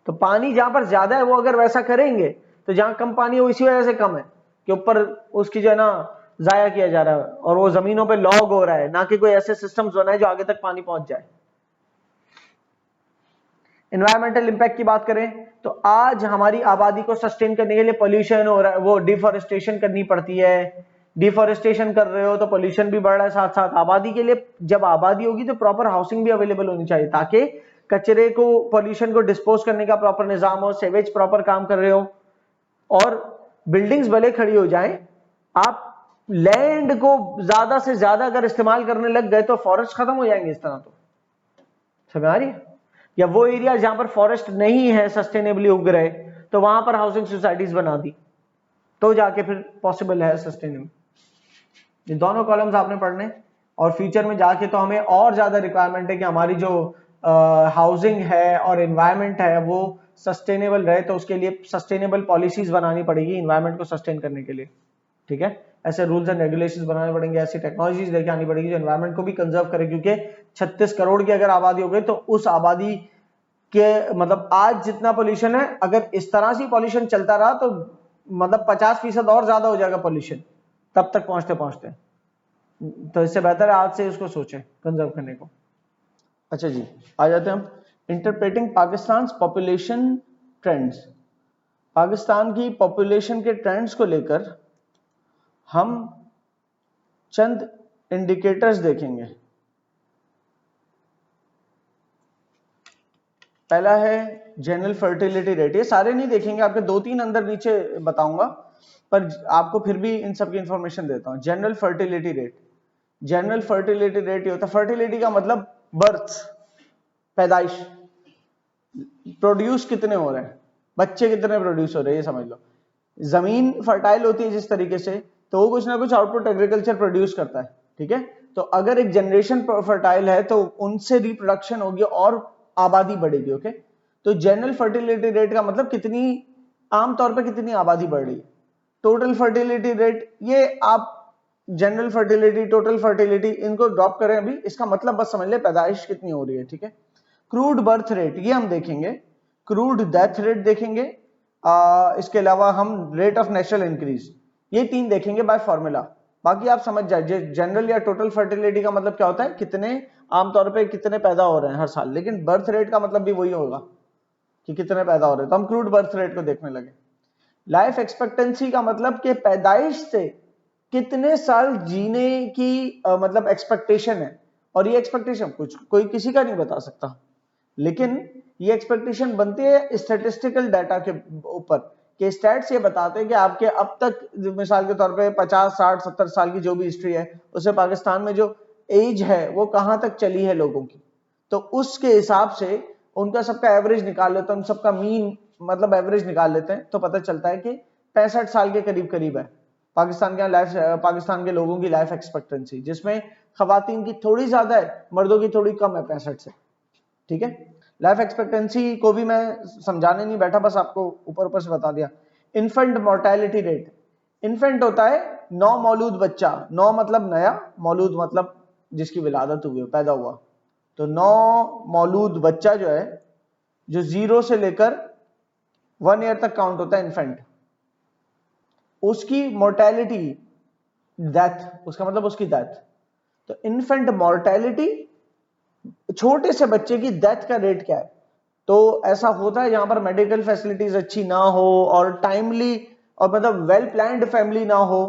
तो पानी जहां पर ज्यादा है वो अगर वैसा करेंगे, तो जहां कम पानी है वो इसी वजह से कम है कि ऊपर उसकी जो है ना जाया किया जा रहा है और वो जमीनों पे लॉग हो रहा है, ना कि कोई ऐसे सिस्टम्स बनाए जो आगे तक पानी पहुंच जाए। एनवायरमेंटल इंपैक्ट की बात करें तो आज हमारी आबादी को सस्टेन करने के लिए पोल्यूशन हो रहा है, वो डिफॉरेस्टेशन करनी पड़ती है। डिफॉरेस्टेशन कर रहे हो तो पोल्यूशन भी बढ़ रहा है साथ साथ। आबादी के लिए, जब आबादी होगी तो प्रॉपर हाउसिंग भी अवेलेबल होनी चाहिए ताकि कचरे को, पोल्यूशन को डिस्पोज करने का प्रॉपर निजाम हो, सेवेज प्रॉपर काम कर रहे हो। और बिल्डिंग्स भले खड़ी हो जाएं, आप लैंड को ज्यादा से ज्यादा अगर इस्तेमाल करने लग गए तो फॉरेस्ट खत्म हो जाएंगे इस तरह। तो समझ आ रही है? या वो एरिया जहां पर फॉरेस्ट नहीं है सस्टेनेबली उग रहे, तो वहां पर हाउसिंग सोसाइटीज बना दी, तो जाके फिर पॉसिबल है सस्टेनेबल। ये दोनों कॉलम्स आपने पढ़ने, और फ्यूचर में जाके तो हमें और ज्यादा रिक्वायरमेंट है कि हमारी जो हाउसिंग है और एनवायरमेंट है वो सस्टेनेबल रहे, तो उसके लिए सस्टेनेबल पॉलिसीज बनानी पड़ेगी एनवायरमेंट को सस्टेन करने के लिए। ठीक है, ऐसे रूल्स एंड रेगुलेशंस बनाने पड़ेंगे, ऐसी टेक्नोलॉजीज लेके आनी पड़ेगी जो एनवायरमेंट को भी कंजर्व करे, क्योंकि 36 करोड़ की अगर आबादी हो गई तो उस आबादी के मतलब आज जितना पोल्यूशन है, अगर इस तरह से पोल्यूशन चलता रहा तो मतलब 50% और ज्यादा हो जाएगा पोल्यूशन तब तक पहुंचते पहुंचते। तो इससे बेहतर है आज से इसको सोचें कंजर्व करने को। अच्छा जी, आ जाते हैं हम interpreting Pakistan population trends. Pakistan की पॉपुलेशन के ट्रेंड्स को लेकर हम चंद इंडिकेटर्स देखेंगे। पहला है जनरल फर्टिलिटी रेट। ये सारे नहीं देखेंगे, आपके 2-3 अंदर नीचे बताऊंगा, पर आपको फिर भी इन सब की इंफॉर्मेशन देता हूं। General fertility rate, general fertility rate ये होता है, फर्टिलिटी का मतलब बर्थ, पैदाइश, प्रोड्यूस कितने हो रहे हैं, बच्चे कितने प्रोड्यूस हो रहे हैं, ये समझ लो। जमीन फर्टाइल होती है जिस तरीके से, तो वो कुछ ना कुछ आउटपुट एग्रीकल्चर प्रोड्यूस करता है। ठीक है, तो अगर एक जनरेशन फर्टाइल है तो उनसे रिप्रोडक्शन होगी और आबादी बढ़ेगी। ओके, तो जनरल फर्टिलिटी रेट का मतलब कितनी, आमतौर पर कितनी आबादी बढ़ रही है। टोटल फर्टिलिटी रेट, ये आप जनरल फर्टिलिटी, टोटल फर्टिलिटी इनको ड्रॉप करें अभी, इसका मतलब बस समझ ले पैदाइश कितनी हो रही है। ठीक है, क्रूड बर्थ रेट ये हम देखेंगे, क्रूड डेथ रेट देखेंगे, इसके अलावा हम रेट ऑफ नेचुरल इंक्रीज, ये 3 देखेंगे बाय फॉर्मूला। बाकी आप समझ जाए जनरल या टोटल फर्टिलिटी का मतलब क्या होता है, कितने आमतौर पे कितने पैदा हो रहे हैं हर साल, लेकिन बर्थ रेट का मतलब भी वही होगा कि कितने पैदा हो रहे हैं। तो हम क्रूड बर्थ रेट को देखने लगे। लाइफ एक्सपेक्टेंसी का मतलब कि पैदाइश से कितने साल जीने की मतलब एक्सपेक्टेशन है, और ये एक्सपेक्टेशन कुछ कोई किसी का नहीं बता सकता, लेकिन ये एक्सपेक्टेशन बनती है स्टैटिस्टिकल डाटा के ऊपर, कि स्टैट्स ये बताते हैं कि आपके अब तक मिसाल के तौर पे 50, 60, 70 साल की जो भी हिस्ट्री है, उससे पाकिस्तान में जो एज है वो कहां तक चली है लोगों की, तो उसके हिसाब से उनका सबका एवरेज निकाल लेते हैं, उन सबका मीन मतलब एवरेज निकाल लेते हैं, तो पता चलता है कि 65 साल के करीब करीब है पाकिस्तान के लाइफ, पाकिस्तान के लोगों की लाइफ एक्सपेक्टेंसी, जिसमें खवातीन की थोड़ी ज्यादा है, मर्दों की थोड़ी कम है 65 से। ठीक है, लाइफ एक्सपेक्टेंसी को भी मैं समझाने नहीं बैठा, बस आपको ऊपर ऊपर से बता दिया। इन्फेंट मोर्टेलिटी रेट, इन्फेंट होता है नौ मौलूद बच्चा, नौ मतलब नया, मौलूद मतलब जिसकी विलादत हुई, पैदा हुआ, तो नौ मौलूद बच्चा जो है, जो 0 से लेकर 1 ईयर तक काउंट होता है इन्फेंट, उसकी मोर्टेलिटी, डेथ, उसका मतलब उसकी डेथ। तो इन्फेंट मोर्टेलिटी, छोटे से बच्चे की डेथ का रेट क्या है। तो ऐसा होता है जहां पर मेडिकल फैसिलिटीज अच्छी ना हो और टाइमली और मतलब वेल प्लान्ड फैमिली ना हो।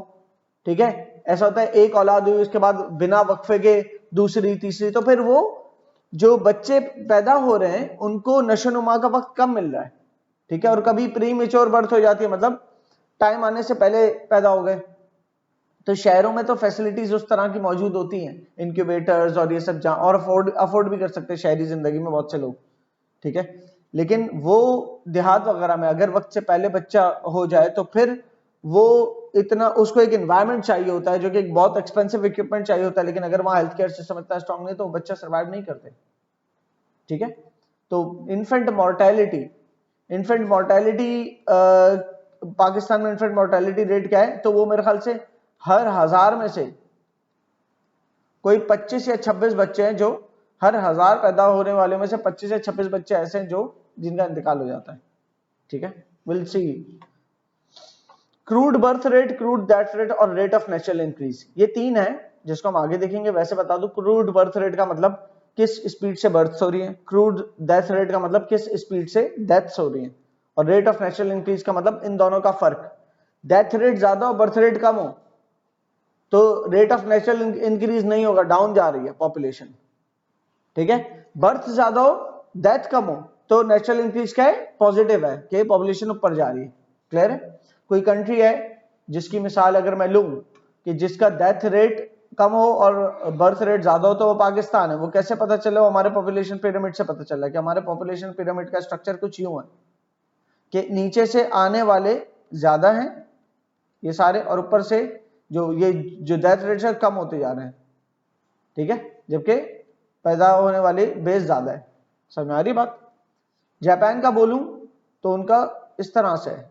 ठीक है, ऐसा होता है एक औलाद हुई उसके बाद बिना वक्फे के दूसरी तीसरी, तो फिर वो जो बच्चे पैदा हो रहे हैं उनको नशोनुमा का वक्त कम मिल रहा है। ठीक है, और कभी प्री मेच्योर बर्थ हो जाती है, मतलब टाइम आने से पहले पैदा हो गए। तो शहरों में तो फैसिलिटीज उस तरह की मौजूद होती हैं, इंक्यूबेटर्स और ये सब, जहां और अफोर्ड भी कर सकते हैं शहरी जिंदगी में बहुत से लोग। ठीक है, लेकिन वो देहात वगैरह में अगर वक्त से पहले बच्चा हो जाए तो फिर वो इतना, उसको एक एनवायरनमेंट चाहिए होता है जो कि एक बहुत एक्सपेंसिव इक्विपमेंट चाहिए होता है, लेकिन अगर वहां हेल्थ केयर सिस्टम इतना स्ट्रांग नहीं तो बच्चा सर्वाइव नहीं करते। ठीक है, तो infant mortality, infant mortality Pakistan में इन्फेंट मोर्टेलिटी रेट क्या है, तो वो मेरे ख्याल से हर 1000 में से कोई 25 या 26 बच्चे हैं, जो हर 1000 पैदा होने वाले में से 25 या 26 बच्चे ऐसे हैं जो जिनका इंतकाल हो जाता है। ठीक है, will see. Crude birth rate, crude death rate और रेट ऑफ नेचुरल इंक्रीज, ये तीन है जिसको हम आगे देखेंगे। वैसे बता दूं, क्रूड बर्थ रेट का मतलब किस स्पीड से बर्थ हो रही है, क्रूड डेथ रेट का मतलब किस स्पीड से डेथ्स हो रही है, और रेट ऑफ नेचुरल इंक्रीज का मतलब इन दोनों का फर्क। डेथ रेट ज्यादा और बर्थ रेट कम हो तो रेट ऑफ नेचुरल इंक्रीज नहीं होगा, डाउन जा रही है पॉपुलेशन। ठीक है, बर्थ ज्यादा हो डेथ कम हो तो नेचुरल इंक्रीज क्या है, पॉजिटिव है कि पॉपुलेशन ऊपर जा रही है। क्लियर है। कोई कंट्री है जिसकी मिसाल अगर मैं लूं कि जिसका डेथ रेट कम हो और बर्थ रेट ज्यादा हो, तो वो पाकिस्तान है। वो कैसे पता चले, वो हमारे पॉपुलेशन पिरामिड से पता चला कि हमारे पॉपुलेशन पिरामिड का स्ट्रक्चर कुछ यूं है कि नीचे से आने वाले ज्यादा हैं ये सारे, और ऊपर से जो डेथ रेट है कम होते जा रहे हैं। ठीक है, जबकि पैदा होने वाले बेस ज्यादा है। समझ में आ रही बात। जापान का बोलूं तो उनका इस तरह से है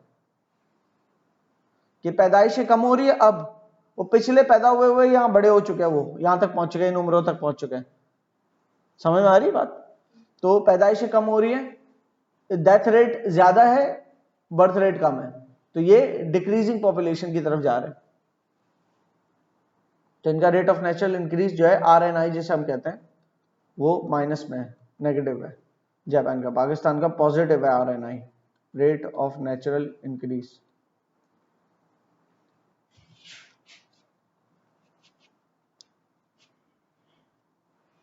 कि पैदाइशें कम हो रही है, अब वो पिछले पैदा हुए यहां बड़े हो चुके हैं, वो यहां तक पहुंच गए, इन उम्रों तक पहुंच चुके हैं। समझ में आ रही बात। तो पैदाइशें कम हो रही है, डेथ रेट ज्यादा है, बर्थ रेट कम है, तो ये डिक्रीजिंग पॉपुलेशन की तरफ जा रहे हैं। तो इनका रेट ऑफ नेचुरल इंक्रीज जो है RNI जिसे हम कहते हैं वो माइनस में है, नेगेटिव है। जापान का, पाकिस्तान का पॉजिटिव है RNI, rate of natural increase.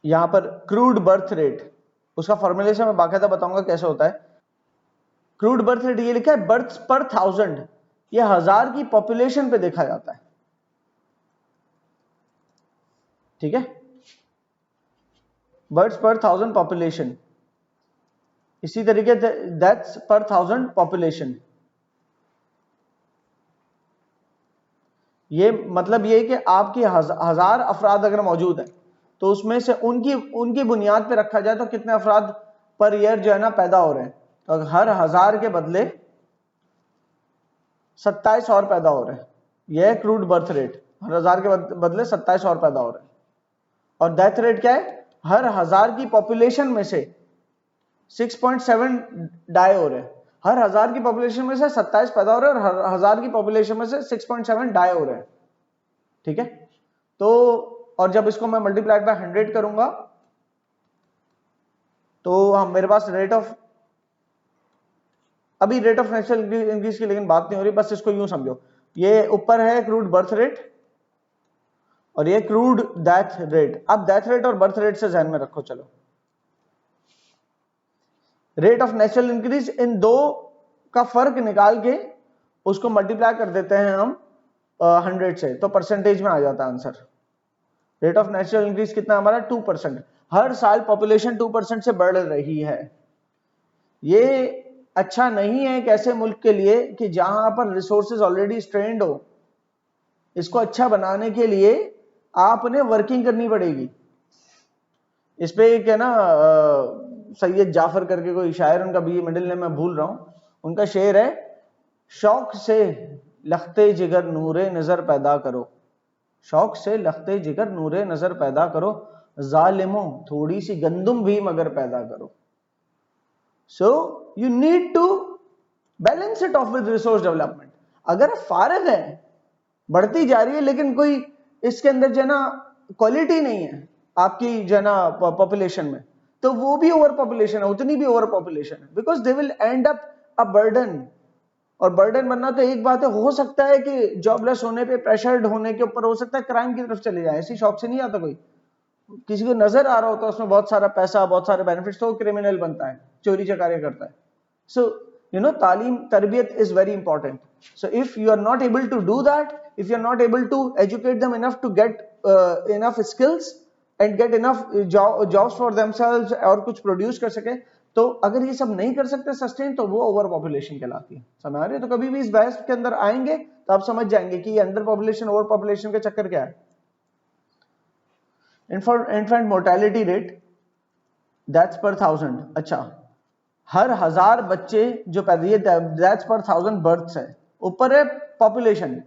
यहां पर क्रूड बर्थ रेट, उसका फॉर्मुलेशन मैं बाकायदा बताऊंगा कैसे होता है। क्रूड बर्थ रेट ये लिखा है बर्थ पर 1000, ये 1000 की पॉपुलेशन पे देखा जाता है। ठीक है, बर्थ पर 1000 पॉपुलेशन, इसी तरीके डेथ्स पर 1000 पॉपुलेशन। ये मतलब ये कि आपकी 1000 अफराद अगर मौजूद है तो उसमें से उनकी बुनियाद पे रखा जाए तो कितने अफराद पर ईयर जो है ना पैदा हो रहे हैं, तो हर 1000 के बदले 27 और पैदा हो रहे हैं। यह है क्रूड बर्थ रेट, हर 1000 के बदले 27 और पैदा हो रहे हैं। और डेथ रेट क्या है, हर 1000 की पॉपुलेशन में से 6.7 डाई हो रहे हैं। हर 1000 की पॉपुलेशन में से 27 पैदा हो रहे हैं और हर 1000 की पॉपुलेशन में से 6.7 डाई हो रहे हैं। ठीक है, तो और जब इसको मैं मल्टीप्लाई बाय 100 करूंगा तो हम मेरे पास रेट ऑफ, अभी रेट ऑफ नेचुरल इंक्रीज की लेकिन बात नहीं हो रही, बस इसको यूं समझो, ये ऊपर है क्रूड बर्थ रेट और ये क्रूड डेथ रेट। अब डेथ रेट और बर्थ रेट से ध्यान में रखो। चलो, रेट ऑफ नेचुरल इंक्रीज, इन दो का फर्क निकाल के उसको मल्टीप्लाई कर देते हैं हम 100 से, तो परसेंटेज में आ जाता है answer. Rate of natural increase कितना हमारा 2%। हर साल पॉपुलेशन 2% से बढ़ रही है। ये अच्छा नहीं है एक ऐसे मुल्क के लिए कि जहां पर रिसोर्सेज ऑलरेडी स्ट्रेन्ड हो। इसको अच्छा बनाने के लिए आपने वर्किंग करनी पड़ेगी। इस पे एक है ना सैयद जाफर करके कोई शायर, उनका भी मिडिल नेम मैं भूल रहा हूं, उनका शेर है, शौक से लखते जिगर नूरे नजर पैदा करो, शौक से लखते जिगर नूरे नजर पैदा करो, जालिमों थोड़ी सी गंदुम भी मगर पैदा करो। So you need to balance it off with resource development. अगर फारग है, बढ़ती जा रही है, लेकिन कोई इसके अंदर जो है ना क्वालिटी नहीं है आपकी जो है ना पॉपुलेशन में, तो वो भी ओवर पॉपुलेशन है, उतनी भी ओवर पॉपुलेशन है, because they will and up a burden. और बर्डन बनना तो एक बात है, हो सकता है कि जॉबलेस होने पे, प्रेशर्ड होने के ऊपर हो सकता है क्राइम की तरफ चले जाए। ऐसी शौक से नहीं आता कोई, किसी को नजर आ रहा होता है उसमें बहुत सारा पैसा, बहुत सारे बेनिफिट्स, तो क्रिमिनल बनता है, चोरी चकारी करता है। सो you know, तालीम तरबियत is very important. So if you are not able to do that, if you are not able to educate them enough to get enough skills and get enough jobs for themselves और कुछ produce कर सके, तो अगर ये सब नहीं कर सकते सस्टेन, तो वो ओवर पॉपुलेशन कहलाती है। समझ आ रही है। तो कभी भी इस बहस के अंदर आएंगे तो आप समझ जाएंगे कि ये अंडर पॉपुलेशन ओवर पॉपुलेशन के चक्कर क्या है। इन्फेंट मोर्टेलिटी रेट डेथ्स पर 1000, अच्छा हर 1000 बच्चे जो पैदा, ये डेथ्स पर 1000 बर्थ्स है, ऊपर है पॉपुलेशन,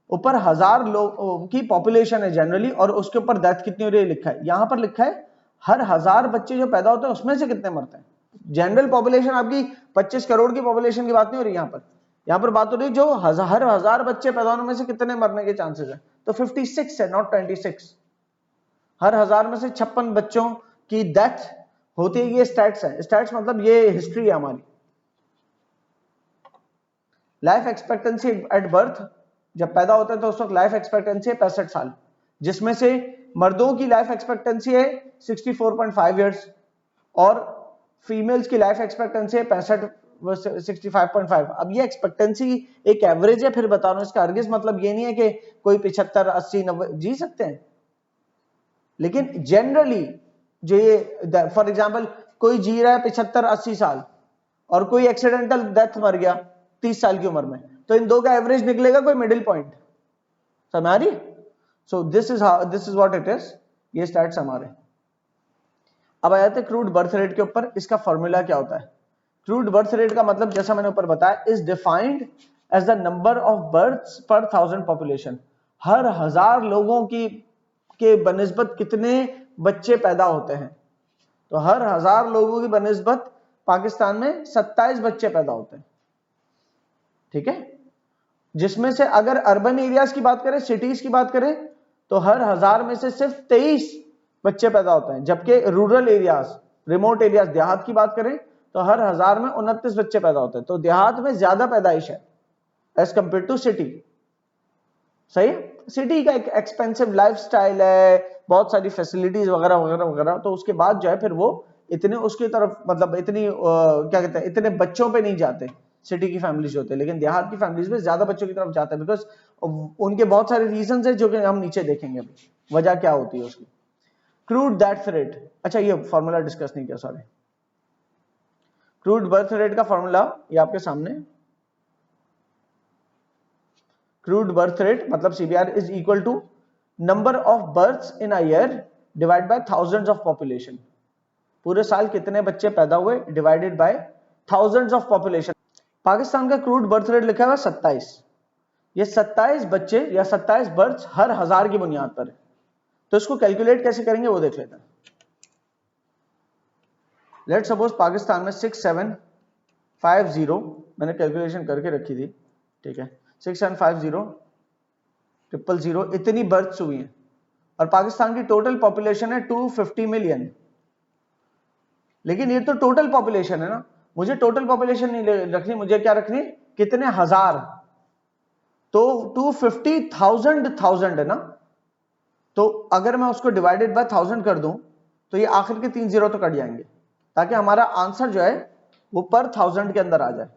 ऊपर 1000 लोग की पॉपुलेशन है जनरली, और उसके ऊपर डेथ कितनी हो रही है लिखा है। यहां पर लिखा है हर 1000 बच्चे जो पैदा होते हैं उसमें से कितने मरते हैं। जनरल पॉपुलेशन आपकी 25 करोड़ की पॉपुलेशन की बात नहीं हो रही यहाँ पर बात हो रही है जो हर 1000 बच्चे पैदा होने में से कितने मरने के चांसेस है। तो 56 है, नॉट 26। हर 1000 में से 56 बच्चों की डेथ होती है। ये स्टैट्स है, स्टैट्स मतलब ये हिस्ट्री है हमारी। लाइफ एक्सपेक्टेंसी एट बर्थ, जब पैदा होते हैं तो उस वक्त लाइफ एक्सपेक्टेंसी है 65 साल, जिसमें से मर्दों की लाइफ एक्सपेक्टेंसी है 64.5 इयर्स और फीमेल्स की लाइफ एक्सपेक्टेंसी है 65 अब ये एक्सपेक्टेंसी एक एवरेज है, फिर बता रहा हूं, इसका हरगिज मतलब ये नहीं है कि कोई 75 80 90 जी सकते हैं, लेकिन जनरली जो ये फॉर एग्जांपल कोई जी रहा है 75 80 साल और कोई एक्सीडेंटल डेथ मर गया 30 साल की उम्र में, तो इन दो का एवरेज निकलेगा कोई मिडिल पॉइंट। समझ आ रही? So this is what it is. ये स्टैट्स हमारे। अब आ जाते हैं क्रूड बर्थ रेट के ऊपर। इसका फॉर्मूला क्या होता है? क्रूड बर्थ रेट का मतलब जैसा मैंने ऊपर बताया, is defined as the number of births per 1000 population. हर 1000 लोगों की के बनिस्बत कितने बच्चे पैदा होते हैं। तो हर 1000 लोगों की बनिस्बत पाकिस्तान में 27 बच्चे पैदा होते हैं। ठीक है, जिसमें से अगर अर्बन एरियाज की बात करें, सिटीज की बात करें, तो हर 1000 में से सिर्फ 23 बच्चे पैदा होते हैं, जबकि रूरल एरियाज, रिमोट एरियाज, देहात की बात करें तो हर 1000 में 29 बच्चे पैदा होते हैं। तो देहात में ज्यादा पैदाइश है एज कंपेयर टू सिटी। सही है? सिटी का एक एक्सपेंसिव लाइफस्टाइल है, बहुत सारी फैसिलिटीज वगैरह वगैरह वगैरह, तो उसके बाद जो है फिर वो इतने उसकी तरफ मतलब इतनी क्या कहते हैं, इतने बच्चों पे नहीं जाते सिटी की फैमिलीज होते हैं, लेकिन देहात की फैमिलीज में ज्यादा बच्चों की तरफ जाते हैं, बिकॉज उनके बहुत सारे रीजन है जो कि हम नीचे देखेंगे अभी वजह क्या होती है उसकी। क्रूड डेथ रेट, अच्छा ये फॉर्मूला डिस्कस नहीं किया, सॉरी। क्रूड बर्थ रेट का फॉर्मूला ये आपके सामने। क्रूड बर्थ रेट मतलब CBR is equal to number of births in a year divide by thousands of population. पूरे साल कितने बच्चे पैदा हुए divided by thousands of population. Pakistan का क्रूड बर्थ रेट लिखा हुआ 27। ये 27 बच्चे या 27 बर्थ्स हर 1000 की बुनियाद पर है। तो इसको कैलकुलेट कैसे करेंगे वो देख लेते हैं। लेट सपोज पाकिस्तान में 6750, मैंने कैलकुलेशन करके रखी थी, ठीक है, 6750,000 इतनी बर्थ्स हुई हैं, और पाकिस्तान की टोटल पॉपुलेशन है 250 मिलियन। लेकिन ये तो टोटल पॉपुलेशन है ना, मुझे टोटल पॉपुलेशन नहीं रखनी, मुझे क्या रखनी, कितने हजार। तो 250,000 है ना, तो अगर मैं उसको डिवाइडेड बाय 1000 कर दूं तो ये आखिर के 3 जीरो तो कट जाएंगे, ताकि हमारा आंसर जो है वो पर 1000 के अंदर आ जाए।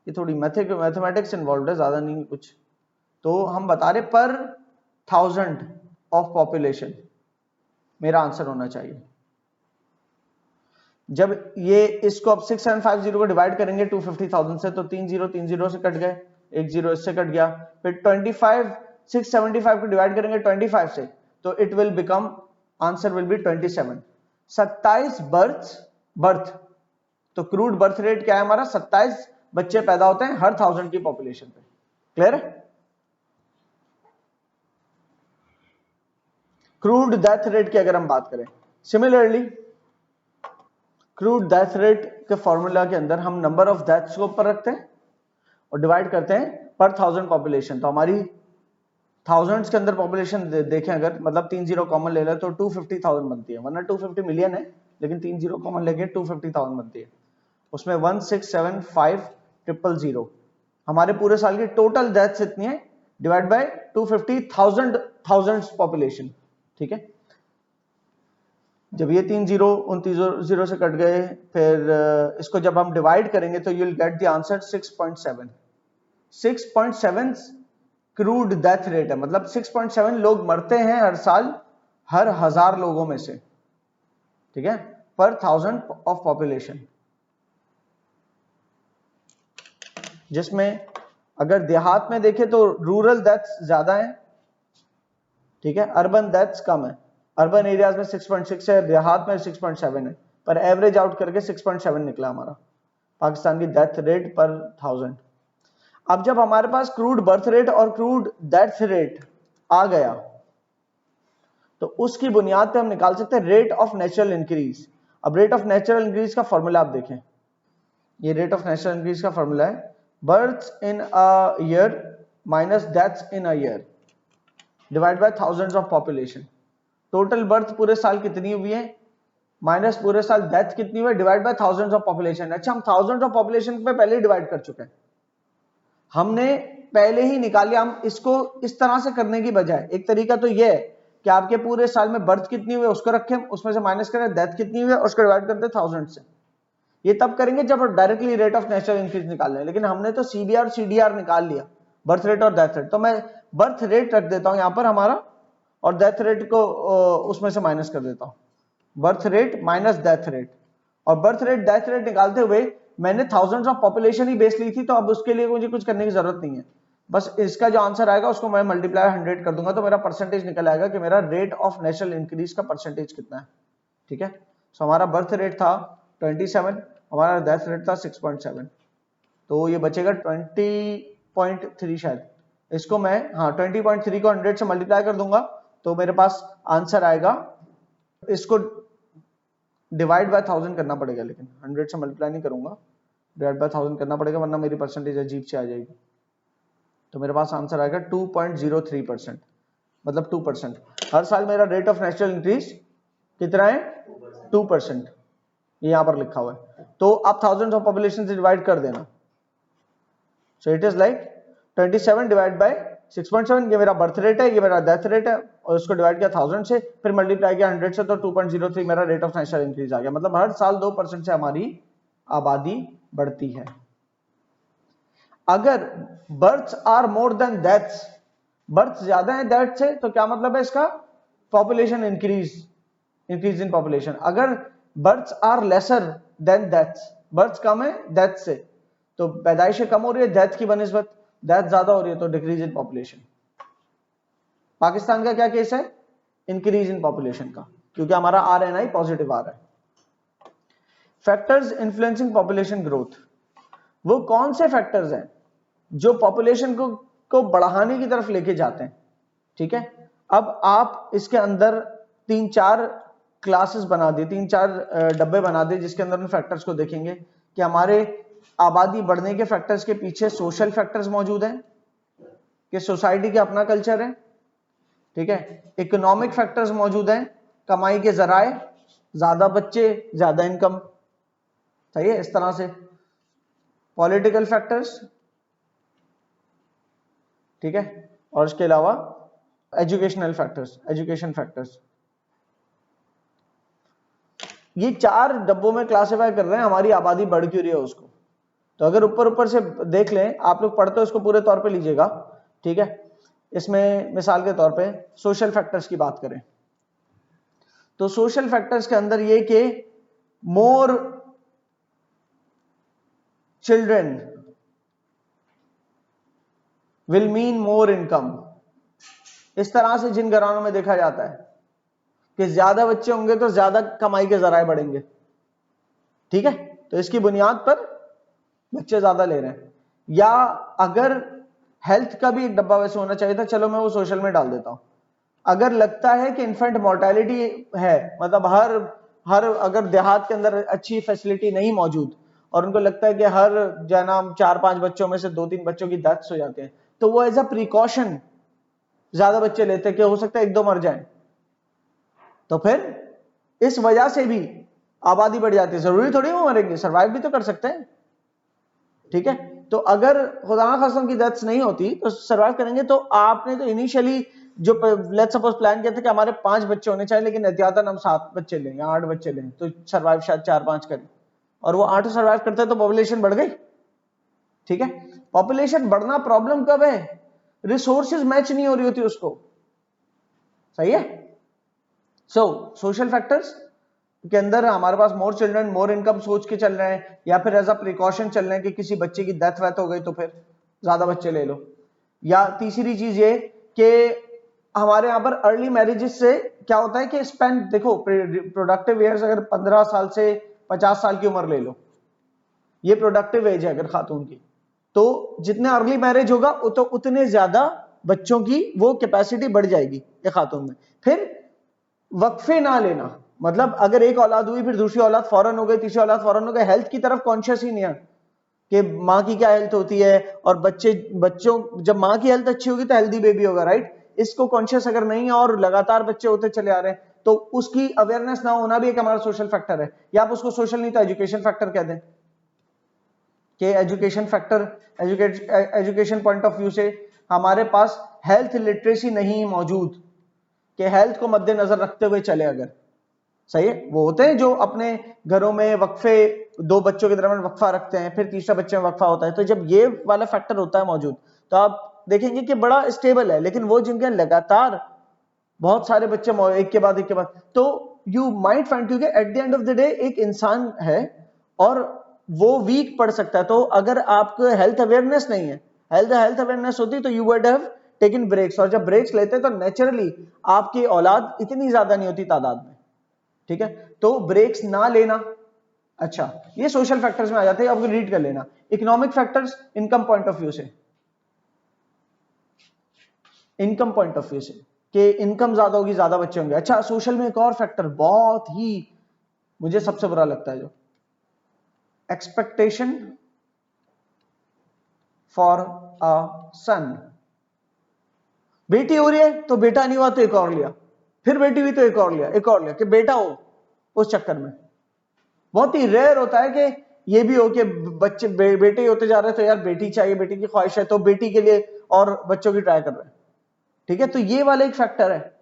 ये थोड़ी मैथमेटिक्स इन्वॉल्व है, ज्यादा नहीं कुछ। तो हम बता रहे पर 1000 ऑफ पॉपुलेशन मेरा आंसर होना चाहिए। जब ये इसको अब 6750 को डिवाइड करेंगे 250,000 से, तो 3 जीरो से कट गए, 1 जीरो इससे कट गया, फिर 675 को डिवाइड करेंगे 25 से, तो it will become, answer will be 27। 27 birth, तो क्रूड बर्थ रेट क्या है हमारा, 27 बच्चे पैदा होते हैं हर 1000 की पॉपुलेशन पे। क्लियर है? क्रूड डेथ रेट की अगर हम बात करें, सिमिलरली क्रूड डेथ रेट के फॉर्मूला के अंदर हम नंबर ऑफ डेथ्स को ऊपर रखते हैं और डिवाइड करते हैं पर 1000 पॉपुलेशन। तो हमारी थाउजेंड्स के अंदर पॉपुलेशन देखें अगर, मतलब 3 जीरो कॉमन ले लें तो 250,000 बनती है, वरना 250 मिलियन है, लेकिन 3 जीरो कॉमन लेके 250,000 बनती है। उसमें 1675000 हमारे पूरे साल की टोटल डेथ्स इतनी है, डिवाइड बाय 250,000 पॉपुलेशन। ठीक है, जब ये 3 जीरो उन 3 जीरो से कट गए, फिर इसको जब हम डिवाइड करेंगे तो you will get the answer 6.7। 6.7 crude death rate है, मतलब 6.7 लोग मरते हैं हर साल हर 1000 लोगों में से, ठीक है, पर 1000 ऑफ पॉपुलेशन। जिसमें अगर देहात में देखें तो रूरल डेथ्स ज्यादा है, ठीक है, अर्बन डेथ्स कम है। अर्बन एरियाज में 6.6 है, देहात में 6.7 है। पर एवरेज आउट करके 6.7 निकला हमारा पाकिस्तान की डेथ रेट पर 1000। अब जब हमारे पास क्रूड बर्थ रेट और क्रूड डेथ रेट आ गया तो उसकी बुनियाद पे हम निकाल सकते हैं रेट ऑफ नेचुरल इंक्रीज। अब रेट ऑफ नेचुरल इंक्रीज का फॉर्मूला आप देखें, ये रेट ऑफ नेचुरल इंक्रीज का फॉर्मूला है births in a year minus deaths in a year divide by thousands of population. Total birth पूरे साल कितनी हुई है माइनस पूरे साल डेथ कितनी हुई है divide by thousands of population. अच्छा, हम थाउजेंड्स ऑफ पॉपुलेशन पे पहले ही डिवाइड कर चुके हैं, हमने पहले ही निकाल लिया। हम इसको इस तरह से करने की बजाय एक तरीका तो यह है कि आपके पूरे साल में बर्थ कितनी हुई है उसको रखें, उसमें से माइनस करें डेथ कितनी हुई है उसको डिवाइड करते हैं 1000 से। ये तब करेंगे जब directly rate of natural increase निकाल रहे हैं, लेकिन हमने तो सीबीआर सीडीआर निकाल लिया, बर्थ रेट और डेथ रेट। तो मैं बर्थ रेट रख देता हूं यहां पर हमारा और डेथ रेट को उसमें से माइनस कर देता हूं, birth rate minus death rate. और बर्थ रेट डेथ रेट निकालते हुए मैंने थाउजेंड्स ऑफ पॉपुलेशन ही बेस ली थी, तो अब उसके लिए मुझे कुछ करने की जरूरत नहीं है, बस इसका जो आंसर आएगा उसको मैं मल्टीप्लाई 100 कर दूंगा तो मेरा परसेंटेज निकल आएगा कि मेरा रेट ऑफ नेचुरल इंक्रीज का परसेंटेज कितना है। ठीक है, सो हमारा बर्थ रेट था 27, हमारा डेथ रेट था 6.7, तो ये बचेगा 20.3 शायद। इसको मैं 20.3 को 100 से मल्टीप्लाई कर दूंगा तो मेरे पास आंसर आएगा। इसको डिवाइड बाय 1000 करना पड़ेगा, लेकिन 100 से मल्टीप्लाई नहीं करूंगा, डिवाइड बाय 1000 करना पड़ेगा वरना मेरी परसेंटेज अजीब से आ जाएगी। तो मेरे पास आंसर आएगा 2.03%, मतलब 2%। हर साल मेरा रेट ऑफ नेचुरल इंक्रीज कितना है 2%, ये यहां पर लिखा हुआ है। तो आप थाउजेंड्स ऑफ पॉपुलेशन से डिवाइड कर देना, so it is like 27 divide by 6.7, ये मेरा बर्थ रेट है, ये मेरा डेथ रेट है, और इसको डिवाइड किया 1000 से, फिर मल्टीप्लाई किया 100 से, तो 2.03 मेरा रेट ऑफ नेचुरल इंक्रीज आ गया। मतलब हर साल 2% से हमारी आबादी बढ़ती है। अगर births are more than deaths, birth ज्यादा है डेथ से, तो क्या मतलब है इसका, पॉपुलेशन इंक्रीज इन पॉपुलेशन। अगर births are lesser than deaths, births कम है डेथ से, तो पैदाइशें कम हो रही है डेथ की बनिस्बत, डेथ ज्यादा हो रही है तो डिक्रीज इन पॉपुलेशन। पाकिस्तान का क्या केस है, इंक्रीज इन पॉपुलेशन का, क्योंकि हमारा आरएनआई पॉजिटिव आ रहा है। फैक्टर्स इन्फ्लुएंसिंग पॉपुलेशन ग्रोथ, वो कौन से फैक्टर्स हैं जो पॉपुलेशन को बढ़ाने की तरफ लेके जाते हैं। ठीक है, अब आप इसके अंदर 3-4 क्लासेस बना दे, 3-4 डब्बे बना दे, जिसके अंदर उन फैक्टर्स को देखेंगे कि हमारे आबादी बढ़ने के फैक्टर्स के पीछे सोशल फैक्टर्स मौजूद हैं कि सोसाइटी का अपना कल्चर है। ठीक है, इकोनॉमिक फैक्टर्स मौजूद हैं, कमाई के जराए, ज्यादा बच्चे ज्यादा इनकम, सही है, इस तरह से। पॉलिटिकल फैक्टर्स, ठीक है, और इसके अलावा एजुकेशनल फैक्टर्स, एजुकेशन फैक्टर्स। ये 4 डब्बों में क्लासिफाई कर रहे हैं हमारी आबादी बढ़ क्यों रही है उसको। तो अगर ऊपर से देख लें, आप लोग पढ़ते हो इसको पूरे तौर पे लीजिएगा। ठीक है, इसमें मिसाल के तौर पे सोशल फैक्टर्स की बात करें तो सोशल फैक्टर्स के अंदर ये कि more children will mean more income. इस तरह से जिन घरानों में देखा जाता है कि ज्यादा बच्चे होंगे तो ज्यादा कमाई के जराए बढ़ेंगे। ठीक है, तो इसकी बुनियाद पर बच्चे ज्यादा ले रहे हैं। या अगर हेल्थ का भी एक डब्बा वैसे होना चाहिए था, चलो मैं वो सोशल में डाल देता हूं। अगर लगता है कि इन्फेंट मोर्टेलिटी है, मतलब हर अगर देहात के अंदर अच्छी फैसिलिटी नहीं मौजूद और उनको लगता है कि हर जना 4-5 बच्चों में से 2-3 बच्चों की डेथ्स हो जाते हैं, तो वो एज अ प्रिकॉशन ज्यादा बच्चे लेते हैं कि हो सकता है 1-2 मर जाएं। तो फिर इस वजह से भी आबादी बढ़ जाती है। जरूरी थोड़ी वो मरेंगे, सर्वाइव भी तो कर सकते हैं। ठीक है, तो अगर खुदा ना खास्ता की डेथ्स नहीं होती तो सर्वाइव करेंगे। तो आपने तो इनिशियली जो लेट्स सपोज प्लान किया था कि हमारे 5 बच्चे होने चाहिए, लेकिन एहतियातन हम 7 बच्चे लें या 8 बच्चे लें, तो सर्वाइव शायद 4-5 करें, और वो 8 सर्वाइव करते हैं तो पॉपुलेशन बढ़ गई। ठीक है, पॉपुलेशन बढ़ना प्रॉब्लम कब है, रिसोर्सेज मैच नहीं हो रही होती उसको, सही है। सोशल फैक्टर्स के अंदर हमारे पास मोर चिल्ड्रन मोर इनकम सोच के चल रहे हैं, या फिर एज अ प्रिकॉशन चल रहे हैं कि किसी बच्चे की डेथ हो गई तो फिर ज्यादा बच्चे ले लो। या तीसरी चीज ये कि हमारे यहाँ पर अर्ली मैरिजेस से क्या होता है कि स्पेन, देखो प्रोडक्टिव ईयर्स अगर 15 साल से 50 साल की उम्र ले लो, ये प्रोडक्टिव एज है अगर खातून की, तो जितने अर्ली मैरिज होगा तो उतने ज्यादा बच्चों की वो कैपेसिटी बढ़ जाएगी ये खातून में। फिर वक्फे ना लेना, मतलब अगर एक औलाद हुई फिर दूसरी औलाद फौरन हो गई, तीसरी औलाद फौरन हो गई, हेल्थ की तरफ कॉन्शियस ही नहीं है कि माँ की क्या हेल्थ होती है, और बच्चों जब माँ की हेल्थ अच्छी होगी तो हेल्दी बेबी होगा, राइट। इसको कॉन्शियस अगर नहीं है और लगातार बच्चे होते चले आ रहे हैं, तो उसकी अवेयरनेस ना होना भी एक हमारा सोशल फैक्टर है, या आप उसको सोशल नहीं तो एजुकेशन फैक्टर कह दें कि education factor, education point of view से हमारे पास हेल्थ लिटरेसी नहीं मौजूद, कि हेल्थ को मद्देनजर रखते हुए चले अगर, सही है। वो होते हैं जो अपने घरों में वक्फे, 2 बच्चों के दरमियान वक्फा रखते हैं, फिर तीसरा बच्चे में वक्फा होता है, तो जब ये वाला फैक्टर होता है मौजूद, तो आप देखेंगे कि बड़ा स्टेबल है। लेकिन वो जिनके लगातार बहुत सारे बच्चे एक के बाद, तो यू माइट फाइंड, क्योंकि at the end of the day एक इंसान है और वो वीक पड़ सकता है। तो अगर आपको हेल्थ अवेयरनेस नहीं है, हेल्थ अवेयरनेस होती तो you would have taken breaks, और जब ब्रेक्स लेते तो नेचुरली आपकी औलाद इतनी ज्यादा नहीं होती तादाद में, ठीक है। तो ब्रेक्स ना लेना, अच्छा ये सोशल फैक्टर्स में आ जाते हैं, आपको रीड कर लेना। Economic factors, income point of view से, इनकम पॉइंट ऑफ व्यू से कि इनकम ज्यादा होगी ज्यादा बच्चे होंगे। अच्छा सोशल में एक और फैक्टर बहुत ही मुझे सबसे बुरा लगता है, जो एक्सपेक्टेशन फॉर अ सन। बेटी हो रही है तो बेटा नहीं हुआ तो एक और लिया, फिर बेटी हुई तो एक और लिया, एक और लिया कि बेटा हो, उस चक्कर में बहुत ही रेयर होता है कि ये भी हो कि बच्चे बेटे ही होते जा रहे हैं, तो यार बेटी चाहिए, बेटी की ख्वाहिश है, तो बेटी के लिए और बच्चों की ट्राई कर रहे हैं, ठीक है। तो ये वाला एक फैक्टर है।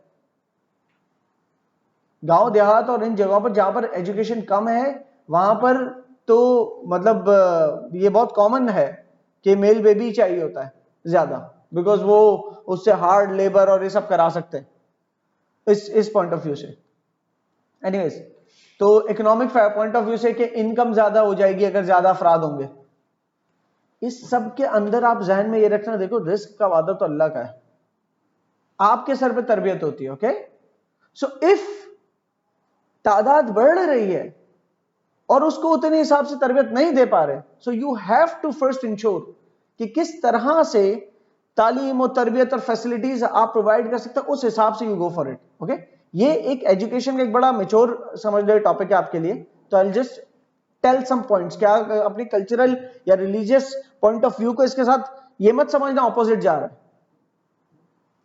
गांव देहात और इन जगहों पर जहां पर एजुकेशन कम है, वहां पर तो मतलब ये बहुत कॉमन है कि मेल बेबी चाहिए होता है ज्यादा, बिकॉज वो उससे हार्ड लेबर और ये सब करा सकते हैं इस पॉइंट ऑफ व्यू से। एनीवेज, तो इकोनॉमिक पॉइंट ऑफ व्यू से कि इनकम ज्यादा हो जाएगी अगर ज्यादा अफराद होंगे। इस सब के अंदर आप जहन में ये रखना, देखो रिस्क का वादा तो अल्लाह का है, आपके सर पे तरबियत होती है, ओके। सो इफ तादाद बढ़ रही है और उसको उतने हिसाब से तरबियत नहीं दे पा रहे, so you have to first ensure कि किस तरह से तालीम और तरबियत और फैसिलिटीज आप प्रोवाइड कर सकते हैं, उस हिसाब से you go for it, okay. ये एक एजुकेशन का एक बड़ा मेच्योर समझ लो टॉपिक है आपके लिए, तो I just tell some points. क्या अपनी कल्चरल या रिलीजियस पॉइंट ऑफ व्यू को इसके साथ ये मत समझना ऑपोजिट जा रहा है।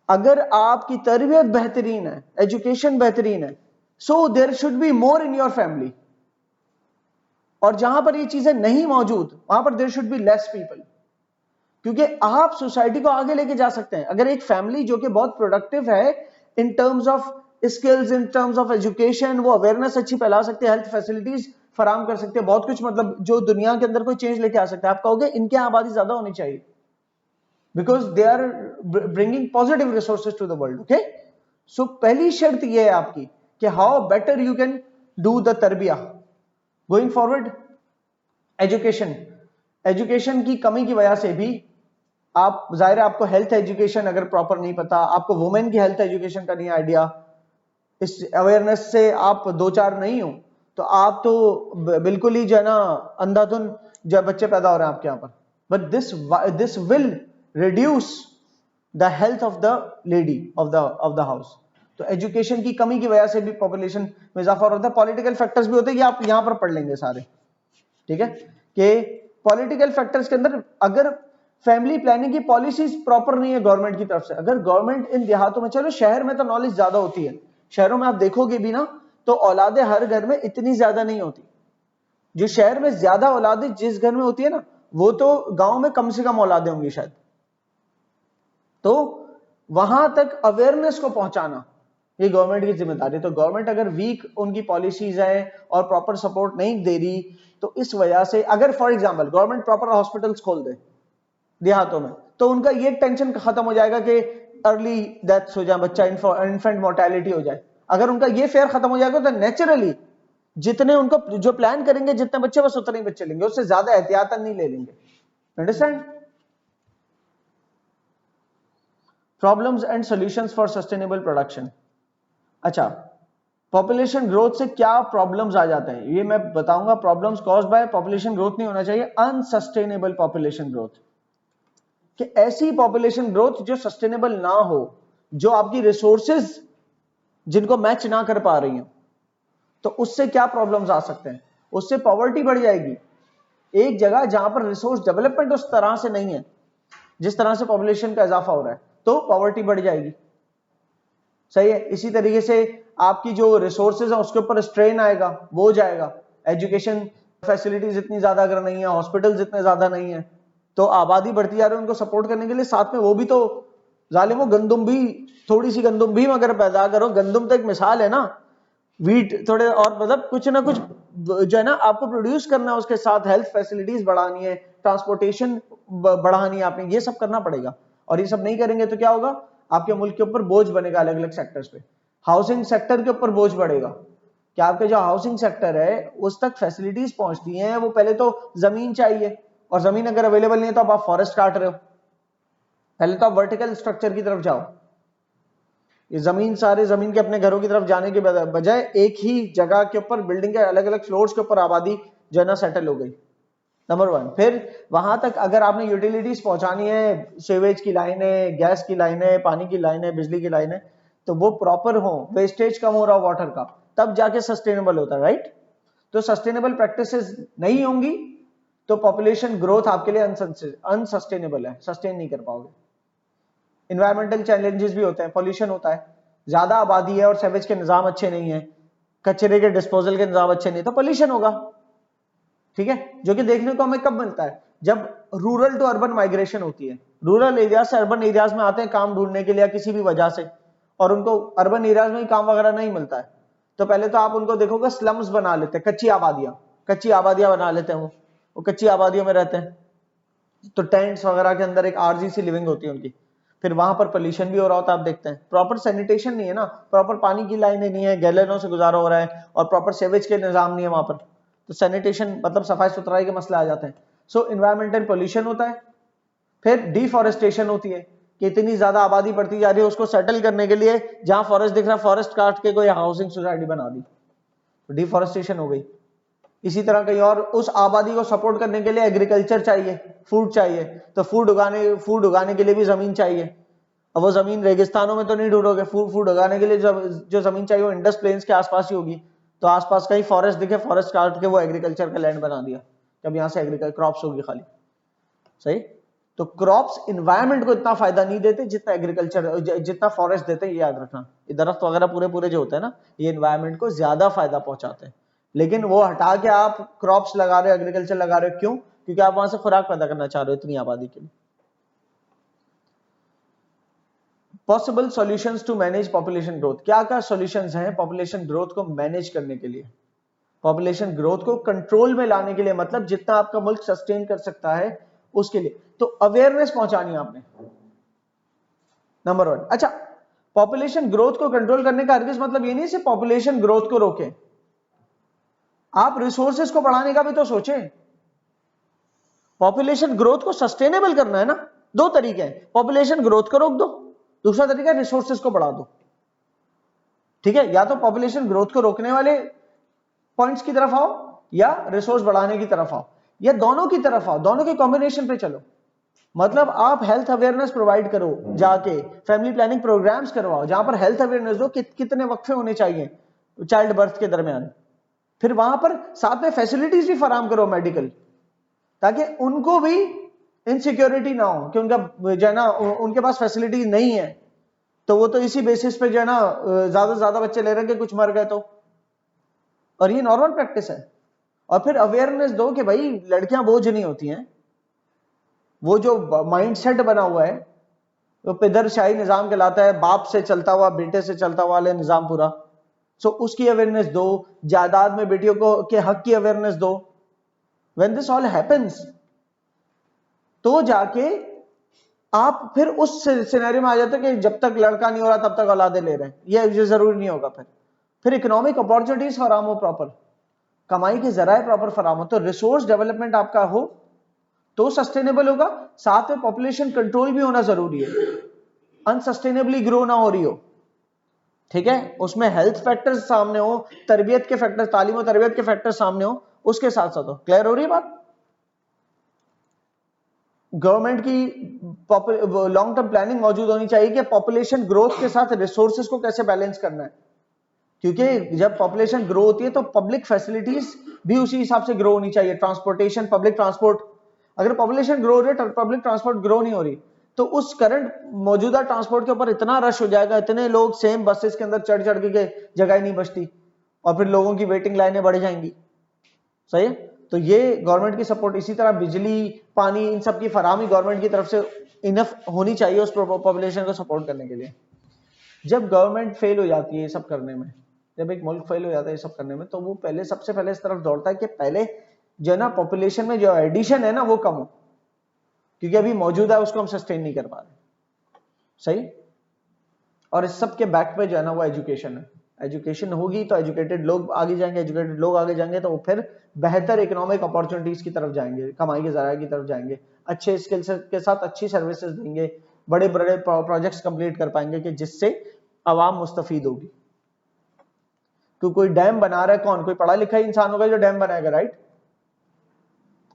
अगर आपकी तरबियत बेहतरीन है, एजुकेशन बेहतरीन है, so there should be more in your family, और जहां पर ये चीजें नहीं मौजूद वहां पर there should be less people, क्योंकि आप सोसाइटी को आगे लेके जा सकते हैं। अगर एक फैमिली जो कि बहुत प्रोडक्टिव है in terms of skills, in terms of education, वो अवेयरनेस अच्छी फैला सकते हैं, हेल्थ फैसिलिटीज फराम कर सकते हैं, बहुत कुछ, मतलब जो दुनिया के अंदर कोई चेंज लेके आ सकते हैं, आप कहोगे इनके आबादी ज्यादा होनी चाहिए because they are bringing positive resources to the world, okay. So पहली शर्त यह है आपकी कि how better you can do the तरबिया गोइंग फॉरवर्ड। एजुकेशन, एजुकेशन की कमी की वजह से भी आप, जाहिर है आपको हेल्थ एजुकेशन अगर प्रॉपर नहीं पता, आपको वुमेन की हेल्थ एजुकेशन का नहीं आइडिया, इस अवेयरनेस से आप 2-4 नहीं हो, तो आप तो बिल्कुल ही जो है ना अंधाधुन जब बच्चे पैदा हो रहे हैं आपके यहाँ पर। But this will reduce the health of the lady of the house. तो एजुकेशन की कमी की वजह से भी पॉपुलेशन में इजाफा होता है। पॉलिटिकल फैक्टर्स भी होते हैं, ये आप यहां पर पढ़ लेंगे सारे, ठीक है। कि पॉलिटिकल फैक्टर्स के अंदर अगर फैमिली प्लानिंग की पॉलिसीज प्रॉपर नहीं है गवर्नमेंट की तरफ से, अगर गवर्नमेंट इन देहातों में, चलो शहर में तो नॉलेज ज्यादा होती है, शहरों में आप देखोगे भी ना तो औलादे हर घर में इतनी ज्यादा नहीं होती। जो शहर में ज्यादा औलादे जिस घर में होती है ना, वो तो गांव में कम से कम औलादे होंगी शायद। तो वहां तक अवेयरनेस को पहुंचाना ये गवर्नमेंट की जिम्मेदारी है। तो गवर्नमेंट अगर वीक उनकी पॉलिसीज है और प्रॉपर सपोर्ट नहीं दे रही, तो इस वजह से अगर for example government proper hospitals खोल दे देहातों में, तो उनका ये टेंशन खत्म हो जाएगा कि अर्ली डेथ्स हो जाए, बच्चा इन्फेंट मोर्टेलिटी हो जाए। अगर उनका ये फेयर खत्म हो जाएगा तो नेचुरली जितने उनको जो प्लान करेंगे जितने बच्चे बस उतने ही बच्चे लेंगे, उससे ज्यादा एहतियातन नहीं ले लेंगे। Understand? Problems and solutions for sustainable production. अच्छा, पॉपुलेशन ग्रोथ से क्या प्रॉब्लम्स आ जाते हैं ये मैं बताऊंगा। Problems caused by population growth नहीं होना चाहिए, अनसस्टेनेबल पॉपुलेशन ग्रोथ, कि ऐसी पॉपुलेशन ग्रोथ जो सस्टेनेबल ना हो, जो आपकी रिसोर्सेज जिनको मैच ना कर पा रही हैं, तो उससे क्या प्रॉब्लम्स आ सकते हैं। उससे पॉवर्टी बढ़ जाएगी। एक जगह जहां पर रिसोर्स डेवलपमेंट उस तरह से नहीं है जिस तरह से पॉपुलेशन का इजाफा हो रहा है, तो पॉवर्टी बढ़ जाएगी। सही है। इसी तरीके से आपकी जो रिसोर्सेज है उसके ऊपर स्ट्रेन आएगा, बोझ आएगा। एजुकेशन फैसिलिटीज इतनी ज्यादा अगर नहीं है, हॉस्पिटल्स इतने ज्यादा नहीं है, तो आबादी बढ़ती जा रही है, उनको सपोर्ट करने के लिए साथ में वो भी तो जालिमो गंदुम भी, थोड़ी सी गंदुम भी मगर पैदा करो। गंदुम तो एक मिसाल है ना, वीट थोड़े और मतलब कुछ ना कुछ जो है ना आपको प्रोड्यूस करना है, उसके साथ हेल्थ फैसिलिटीज बढ़ानी है, ट्रांसपोर्टेशन बढ़ानी है, आपने ये सब करना पड़ेगा। और ये सब नहीं करेंगे तो क्या होगा, आपके मुल्क के ऊपर बोझ बनेगा अलग अलग सेक्टर्स पे। हाउसिंग सेक्टर के ऊपर बोझ बढ़ेगा कि आपके जो हाउसिंग सेक्टर है उस तक फैसिलिटीज पहुंचती हैं, वो पहले तो जमीन चाहिए, और जमीन अगर अवेलेबल नहीं है तो आप फॉरेस्ट काट रहे हो। पहले तो आप वर्टिकल स्ट्रक्चर की तरफ जाओ। ये जमीन सारे जमीन के अपने घरों की तरफ जाने के बजाय एक ही जगह के ऊपर बिल्डिंग के अलग अलग फ्लोर्स के ऊपर आबादी जो है ना सेटल हो गई, नंबर वन। फिर वहां तक अगर आपने यूटिलिटीज पहुंचानी है, सीवेज की लाइनें, गैस की लाइनें, पानी की लाइनें, बिजली की लाइनें, तो वो प्रॉपर हो, वेस्टेज कम हो रहा हो वाटर का, तब जाके सस्टेनेबल होता है, राइट। तो सस्टेनेबल प्रैक्टिसेस नहीं होंगी तो पॉपुलेशन ग्रोथ आपके लिए अनसस्टेनेबल है, सस्टेन नहीं कर पाओगे। इन्वायरमेंटल चैलेंजेस भी होते हैं, पॉल्यूशन होता है, ज्यादा आबादी है और सेवेज के निजाम अच्छे नहीं है, कचरे के डिस्पोजल के निजाम अच्छे नहीं, तो पॉल्यूशन होगा। ठीक है, जो कि देखने को हमें कब मिलता है, जब रूरल टू अर्बन माइग्रेशन होती है। रूरल एरिया से अर्बन एरियाज में आते हैं काम ढूंढने के लिए किसी भी वजह से, और उनको अर्बन एरियाज में ही काम वगैरह नहीं मिलता है, तो पहले तो आप उनको देखोगे स्लम्स बना लेते हैं, कच्ची आबादियां बना लेते हैं। वो कच्ची आबादियों में रहते हैं, तो टेंट्स वगैरह के अंदर एक आरजी सी लिविंग होती है उनकी। फिर वहां पर पोल्यूशन भी हो रहा होता है, आप देखते हैं। प्रॉपर सैनिटेशन नहीं है ना, प्रॉपर पानी की लाइनें नहीं है, गैलनों से गुजारा हो रहा है, और प्रॉपर सेवेज के निजाम नहीं है वहां पर, तो सैनिटेशन मतलब सफाई सुथराई के मसले आ जाते हैं। सो इन्वायरमेंटल पोल्यूशन होता है। फिर डिफॉरेस्टेशन होती है कि इतनी ज्यादा आबादी बढ़ती जा रही है, उसको सेटल करने के लिए जहां फॉरेस्ट दिख रहा है फॉरेस्ट काट के कोई हाउसिंग सोसाइटी बना दी, तो डिफॉरेस्टेशन हो गई। इसी तरह कहीं और उस आबादी को सपोर्ट करने के लिए एग्रीकल्चर चाहिए, फूड चाहिए, तो फूड उगाने के लिए भी जमीन चाहिए। अब वो जमीन रेगिस्तानों में तो नहीं ढूंढोगे, फूड उगाने के लिए जो जमीन चाहिए वो इंडस प्लेन्स के आसपास ही होगी। तो आसपास कहीं फॉरेस्ट दिखे, फॉरेस्ट काट के वो एग्रीकल्चर का लैंड बना दिया, जब यहाँ से एग्रीकल्चर क्रॉप्स होगी खाली। सही। तो क्रॉप्स इन्वायरमेंट को इतना फायदा नहीं देते जितना एग्रीकल्चर, जितना फॉरेस्ट देते हैं, ये याद रखना। ये दरख्त वगैरह पूरे जो होते हैं ना, ये इन्वायरमेंट को ज्यादा फायदा पहुंचाते हैं। लेकिन वो हटा के आप क्रॉप्स लगा रहे हो, एग्रीकल्चर लगा रहे हो, क्यों? क्योंकि आप वहां से खुराक पैदा करना चाह रहे हो इतनी आबादी के लिए। Possible solutions to manage population growth, क्या क्या सॉल्यूशंस हैं पॉपुलेशन ग्रोथ को मैनेज करने के लिए, पॉपुलेशन ग्रोथ को कंट्रोल में लाने के लिए, मतलब जितना आपका मुल्क सस्टेन कर सकता है उसके लिए। तो अवेयरनेस पहुंचानी है आपने, नंबर वन। अच्छा, पॉपुलेशन ग्रोथ को कंट्रोल करने का हरगिज मतलब ये नहीं सिर्फ पॉपुलेशन ग्रोथ को रोके, आप रिसोर्सेज को बढ़ाने का भी तो सोचें। पॉपुलेशन ग्रोथ को सस्टेनेबल करना है ना, दो तरीके हैं, पॉपुलेशन ग्रोथ को रोक दो, दूसरा तरीका है रिसोर्सेज को बढ़ा दो। ठीक है, या तो पॉपुलेशन ग्रोथ को रोकने वाले पॉइंट्स की तरफ आओ, या रिसोर्स बढ़ाने की तरफ आओ, या दोनों की तरफ आओ, दोनों के कॉम्बिनेशन पे चलो। मतलब आप हेल्थ अवेयरनेस प्रोवाइड करो, जाके फैमिली प्लानिंग प्रोग्राम्स करवाओ जहां पर हेल्थ अवेयरनेस दो, कितने वक्फे होने चाहिए चाइल्ड बर्थ के दरमियान। फिर वहां पर साथ में फैसिलिटीज भी फराम करो मेडिकल, ताकि उनको भी इनसिक्योरिटी ना हो कि उनका जो है ना उनके पास फैसिलिटीज नहीं है, तो वो तो इसी बेसिस पे जो है ना ज्यादा से ज्यादा बच्चे ले रहे हैं कि कुछ मर गए तो, और ये नॉर्मल प्रैक्टिस है। और फिर अवेयरनेस दो कि भाई लड़कियां बोझ नहीं होती हैं। वो जो माइंडसेट बना हुआ है वो पिदरशाही निजाम कहलाता है, बाप से चलता हुआ बेटे से चलता हुआ वाले निजाम पूरा। सो उसकी अवेयरनेस दो, जायदाद में बेटियों को के हक की अवेयरनेस दो। व्हेन दिस ऑल हैपेंस, तो जाके आप फिर उस सिनेरियो में आ जाते कि जब तक लड़का नहीं हो रहा तब तक औलादे ले रहे हैं, ये जरूरी नहीं होगा। फिर इकोनॉमिक अपॉर्चुनिटीज फराम हो, प्रॉपर कमाई के जराए प्रॉपर फराम हो, तो रिसोर्स डेवलपमेंट आपका हो तो सस्टेनेबल होगा। साथ में पॉपुलेशन कंट्रोल भी होना जरूरी है। अनसस्टेनेबली ग्रो ना हो रही हो, ठीक है, उसमें हेल्थ फैक्टर्स सामने हो, तरबियत के फैक्टर, तालीम और तरबियत के फैक्टर सामने हो, उसके साथ साथ हो। क्लियर हो रही है बात? गवर्नमेंट की लॉन्ग टर्म प्लानिंग मौजूद होनी चाहिए कि पॉपुलेशन ग्रोथ के साथ रिसोर्सेज को कैसे बैलेंस करना है, क्योंकि जब पॉपुलेशन ग्रो होती है तो पब्लिक फैसिलिटीज भी उसी हिसाब से ग्रो होनी चाहिए। ट्रांसपोर्टेशन, पब्लिक ट्रांसपोर्ट, अगर पॉपुलेशन ग्रो हो रही है, पब्लिक ट्रांसपोर्ट ग्रो नहीं हो रही, तो उस करंट मौजूदा ट्रांसपोर्ट के ऊपर इतना रश हो जाएगा, इतने लोग सेम बसेस के अंदर चढ़ चढ़ के जगह ही नहीं बचती, और फिर लोगों की वेटिंग लाइनें बढ़ जाएंगी। सही है? तो ये गवर्नमेंट की सपोर्ट, इसी तरह बिजली, पानी, इन सब की फराहमी गवर्नमेंट की तरफ से इनफ होनी चाहिए उस पॉपुलेशन को सपोर्ट करने के लिए। जब गवर्नमेंट फेल हो जाती है ये सब करने में, जब एक मुल्क फेल हो जाता है ये सब करने में, तो वो पहले सबसे पहले इस तरफ दौड़ता है कि पहले जो है ना पॉपुलेशन में जो एडिशन है ना वो कम हो, क्योंकि अभी मौजूद है उसको हम सस्टेन नहीं कर पा रहे। सही? और इस सब के बैक पे जो है ना वो एजुकेशन है। एजुकेशन होगी तो एजुकेटेड लोग आगे जाएंगे, एजुकेटेड लोग आगे जाएंगे तो वो फिर बेहतर इकोनॉमिक अपॉर्चुनिटीज की तरफ जाएंगे, कमाई के जराये की तरफ जाएंगे, अच्छे स्किल्स के साथ अच्छी सर्विसेज देंगे, बड़े बड़े प्रोजेक्ट्स कंप्लीट कर पाएंगे कि जिससे आवाम मुस्तफीद होगी। तो कोई डैम बना रहा है कौन? कोई पढ़ा लिखा इंसान होगा जो डैम बनाएगा, राइट?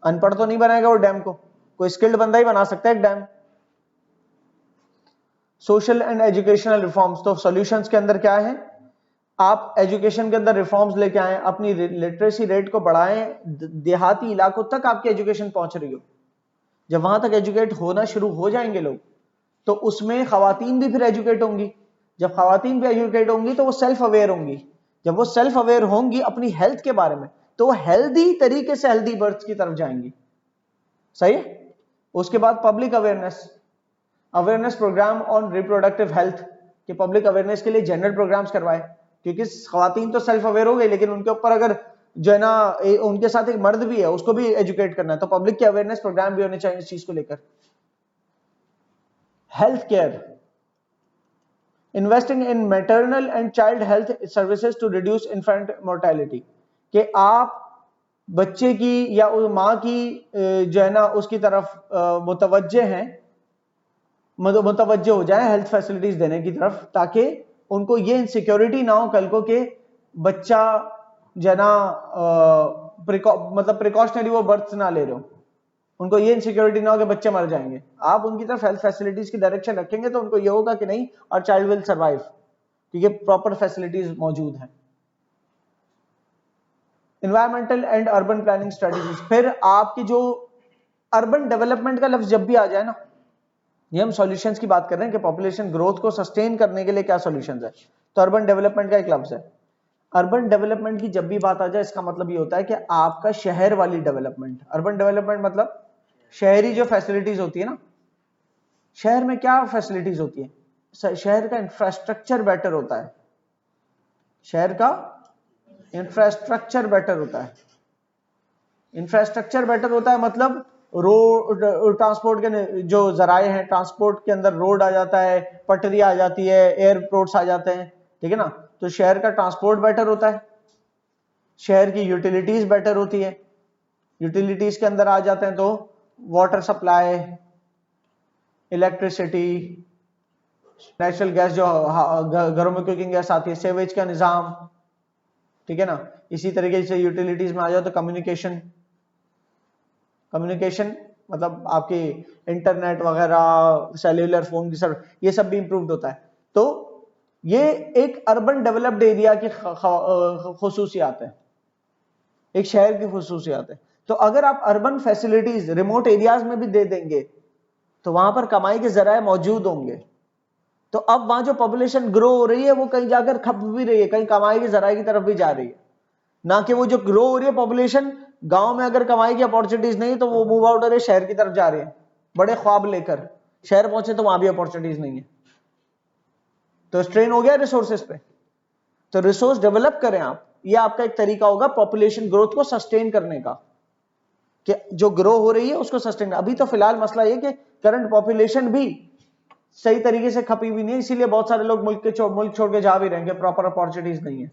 अनपढ़ तो नहीं बनाएगा वो डैम को, कोई स्किल्ड बंदा ही बना सकता है एक dam. Social and educational reforms, तो सॉल्यूशंस के अंदर क्या है? आप एजुकेशन के अंदर रिफॉर्म्स लेके आए, अपनी लिटरेसी रेट को बढ़ाएं, देहाती इलाकों तक आपकी एजुकेशन पहुंच रही हो। जब वहां तक एजुकेट होना शुरू हो जाएंगे लोग, तो उसमें खवातीन भी फिर एजुकेट होंगी। जब खवातीन भी एजुकेट होंगी तो वो सेल्फ अवेयर होंगी। जब वो सेल्फ अवेयर होंगी अपनी हेल्थ के बारे में, तो वो हेल्दी तरीके से हेल्दी बर्थ की तरफ जाएंगी। सही है? उसके बाद public awareness program on reproductive health, के पब्लिक अवेयरनेस के लिए जनरल प्रोग्राम्स करवाए, क्योंकि खवातीन तो सेल्फ अवेयर हो गई, लेकिन उनके ऊपर अगर जो है ना उनके साथ एक मर्द भी है उसको भी एजुकेट करना है, तो पब्लिक के अवेयरनेस प्रोग्राम भी होने चाहिए इस चीज को लेकर। Health care, investing in maternal and child health services to reduce infant mortality, कि आप बच्चे की या माँ की जो है ना उसकी तरफ मुतवज्जे हैं, मुतवज्जे हो जाए हेल्थ फैसिलिटीज देने की तरफ, ताकि उनको ये इनसिक्योरिटी ना हो कल को कि बच्चा जो है ना मतलब प्रिकॉशनरी वो बर्थ ना ले रहे हो, उनको ये इनसिक्योरिटी ना हो कि बच्चे मर जाएंगे। आप उनकी तरफ हेल्थ फैसिलिटीज की डायरेक्शन रखेंगे तो उनको ये होगा कि नहीं, और चाइल्ड विल सर्वाइव, क्योंकि प्रॉपर फैसिलिटीज मौजूद हैं। Environmental and urban planning strategies, फिर आपकी जो अर्बन डेवलपमेंट का लफ्ज जब भी आ जाए ना, ये हम सॉल्यूशंस की बात कर रहे हैं कि पॉपुलेशन ग्रोथ को सस्टेन करने के लिए क्या सॉल्यूशंस है, तो अर्बन डेवलपमेंट का एक लफ्ज है। अर्बन डेवलपमेंट की जब भी बात आ जाए, इसका मतलब ये होता है कि आपका शहर वाली डेवलपमेंट। अर्बन डेवलपमेंट मतलब शहरी जो फैसिलिटीज होती है ना, शहर में क्या फैसिलिटीज होती है? शहर का इंफ्रास्ट्रक्चर बेटर होता है, शहर का इंफ्रास्ट्रक्चर बेटर होता है। इंफ्रास्ट्रक्चर बेटर होता है मतलब रोड, ट्रांसपोर्ट के जो जराए हैं, ट्रांसपोर्ट के अंदर रोड आ जाता है, पटरी आ जाती है, एयरपोर्ट्स आ जाते हैं, ठीक है ना, तो शहर का ट्रांसपोर्ट बेटर होता है, शहर की यूटिलिटीज बेटर होती है। यूटिलिटीज के अंदर आ जाते हैं तो water supply, electricity, natural gas जो घरों में कुकिंग गैस आती है, सेवेज का निजाम, ठीक है ना। इसी तरीके से यूटिलिटीज में आ जाओ तो कम्युनिकेशन मतलब आपकी इंटरनेट वगैरह, सेल्यूलर फोन की सर्विस, ये सब भी इंप्रूव्ड होता है। तो ये एक अर्बन डेवलप्ड एरिया की खुसूसियात है, एक शहर की खुसूसियात है। तो अगर आप अर्बन फैसिलिटीज रिमोट एरियाज में भी दे देंगे तो वहां पर कमाई के जराये मौजूद होंगे। तो अब वहां जो पॉपुलेशन ग्रो हो रही है वो कहीं जाकर खप भी रही है, कहीं कमाई के जराये की तरफ भी जा रही है, ना कि वो जो ग्रो हो रही है पॉपुलेशन, गांव में अगर कमाई की अपॉर्चुनिटीज नहीं तो वो मूव आउट हो रहे शहर की तरफ जा रहे हैं, बड़े ख्वाब लेकर शहर पहुंचे तो वहां भी अपॉर्चुनिटीज नहीं है, तो स्ट्रेन हो गया रिसोर्सेज पे। तो रिसोर्स डेवलप करें आप, ये आपका एक तरीका होगा पॉपुलेशन ग्रोथ को सस्टेन करने का, कि जो ग्रो हो रही है उसको सस्टेन। अभी तो फिलहाल मसला ये कि करंट पॉपुलेशन भी सही तरीके से खपी हुई नहीं है, इसीलिए बहुत सारे लोग मुल्क छोड़ के जा भी रहेंगे, प्रॉपर अपॉर्चुनिटीज नहीं है।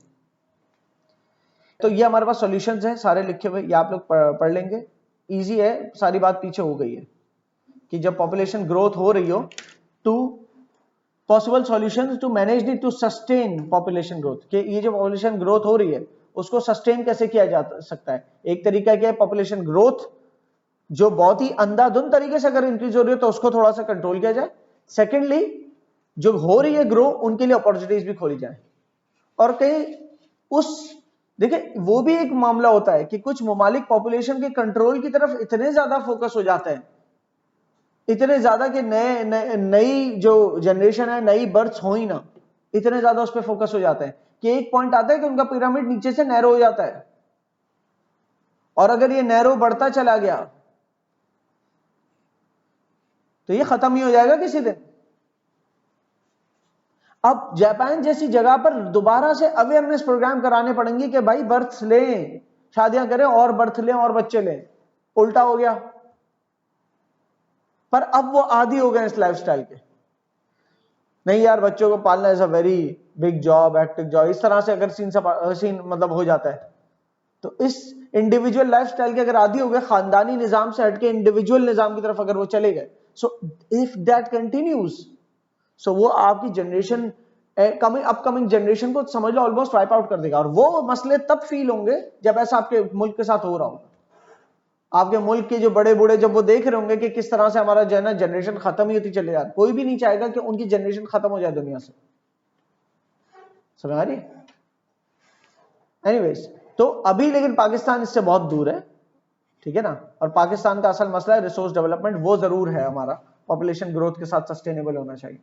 तो ये हमारे पास सॉल्यूशंस हैं सारे लिखे हुए, ये आप लोग पढ़ लेंगे, इजी है, सारी बात पीछे हो गई है कि जब पॉपुलेशन ग्रोथ हो रही हो to possible solutions to manage it to sustain population growth, कि ये जो पॉपुलेशन ग्रोथ हो रही है उसको सस्टेन कैसे किया जा सकता है। एक तरीका क्या है, पॉपुलेशन ग्रोथ जो बहुत ही अंधाधुंध तरीके से अगर इंक्रीज हो रही है तो उसको थोड़ा सा कंट्रोल किया जाए। सेकेंडली, जो हो रही है ग्रो, उनके लिए अपॉर्चुनिटीज भी खोली जाए। और कहीं उस देखिए वो भी एक मामला होता है कि कुछ ममालिक पॉपुलेशन के कंट्रोल की तरफ इतने ज्यादा फोकस हो जाते हैं, इतने ज्यादा कि नई जो जनरेशन है, नई बर्थ हो ही ना, इतने ज्यादा उस पर फोकस हो जाता है कि एक पॉइंट आता है कि उनका पिरामिड नीचे से नैरो हो जाता है। और अगर ये नैरो बढ़ता चला गया तो ये खत्म ही हो जाएगा किसी दिन। अब जापान जैसी जगह पर दोबारा से अवेयरनेस प्रोग्राम कराने पड़ेंगे कि भाई बर्थ लें, शादियां करें और बर्थ लें और बच्चे लें। उल्टा हो गया। पर अब वो आदी हो गए इस लाइफस्टाइल के, नहीं यार बच्चों को पालना is a very big job, active job, इस तरह से अगर सीन मतलब हो जाता है तो इस इंडिविजुअल लाइफस्टाइल के अगर आदी हो गए, खानदानी निजाम से हटके इंडिविजुअल निजाम की तरफ अगर वो चले गए, सो इफ दैट कंटिन्यूज, सो वो आपकी जनरेशन, अपकमिंग जनरेशन को समझ लो ऑलमोस्ट वाइप आउट कर देगा। और वो मसले तब फील होंगे जब ऐसा आपके मुल्क के साथ हो रहा होगा। आपके मुल्क के जो बड़े बूढ़े जब वो देख रहे होंगे कि किस तरह से हमारा जो है ना जनरेशन खत्म ही होती चले जा रही, कोई भी नहीं चाहेगा कि उनकी जनरेशन खत्म हो जाए दुनिया से। समझ आ रही है? एनीवेज, तो अभी लेकिन पाकिस्तान इससे बहुत दूर है, ठीक है ना। और पाकिस्तान का असल मसला है रिसोर्स डेवलपमेंट, वो जरूर है हमारा, पॉपुलेशन ग्रोथ के साथ सस्टेनेबल होना चाहिए।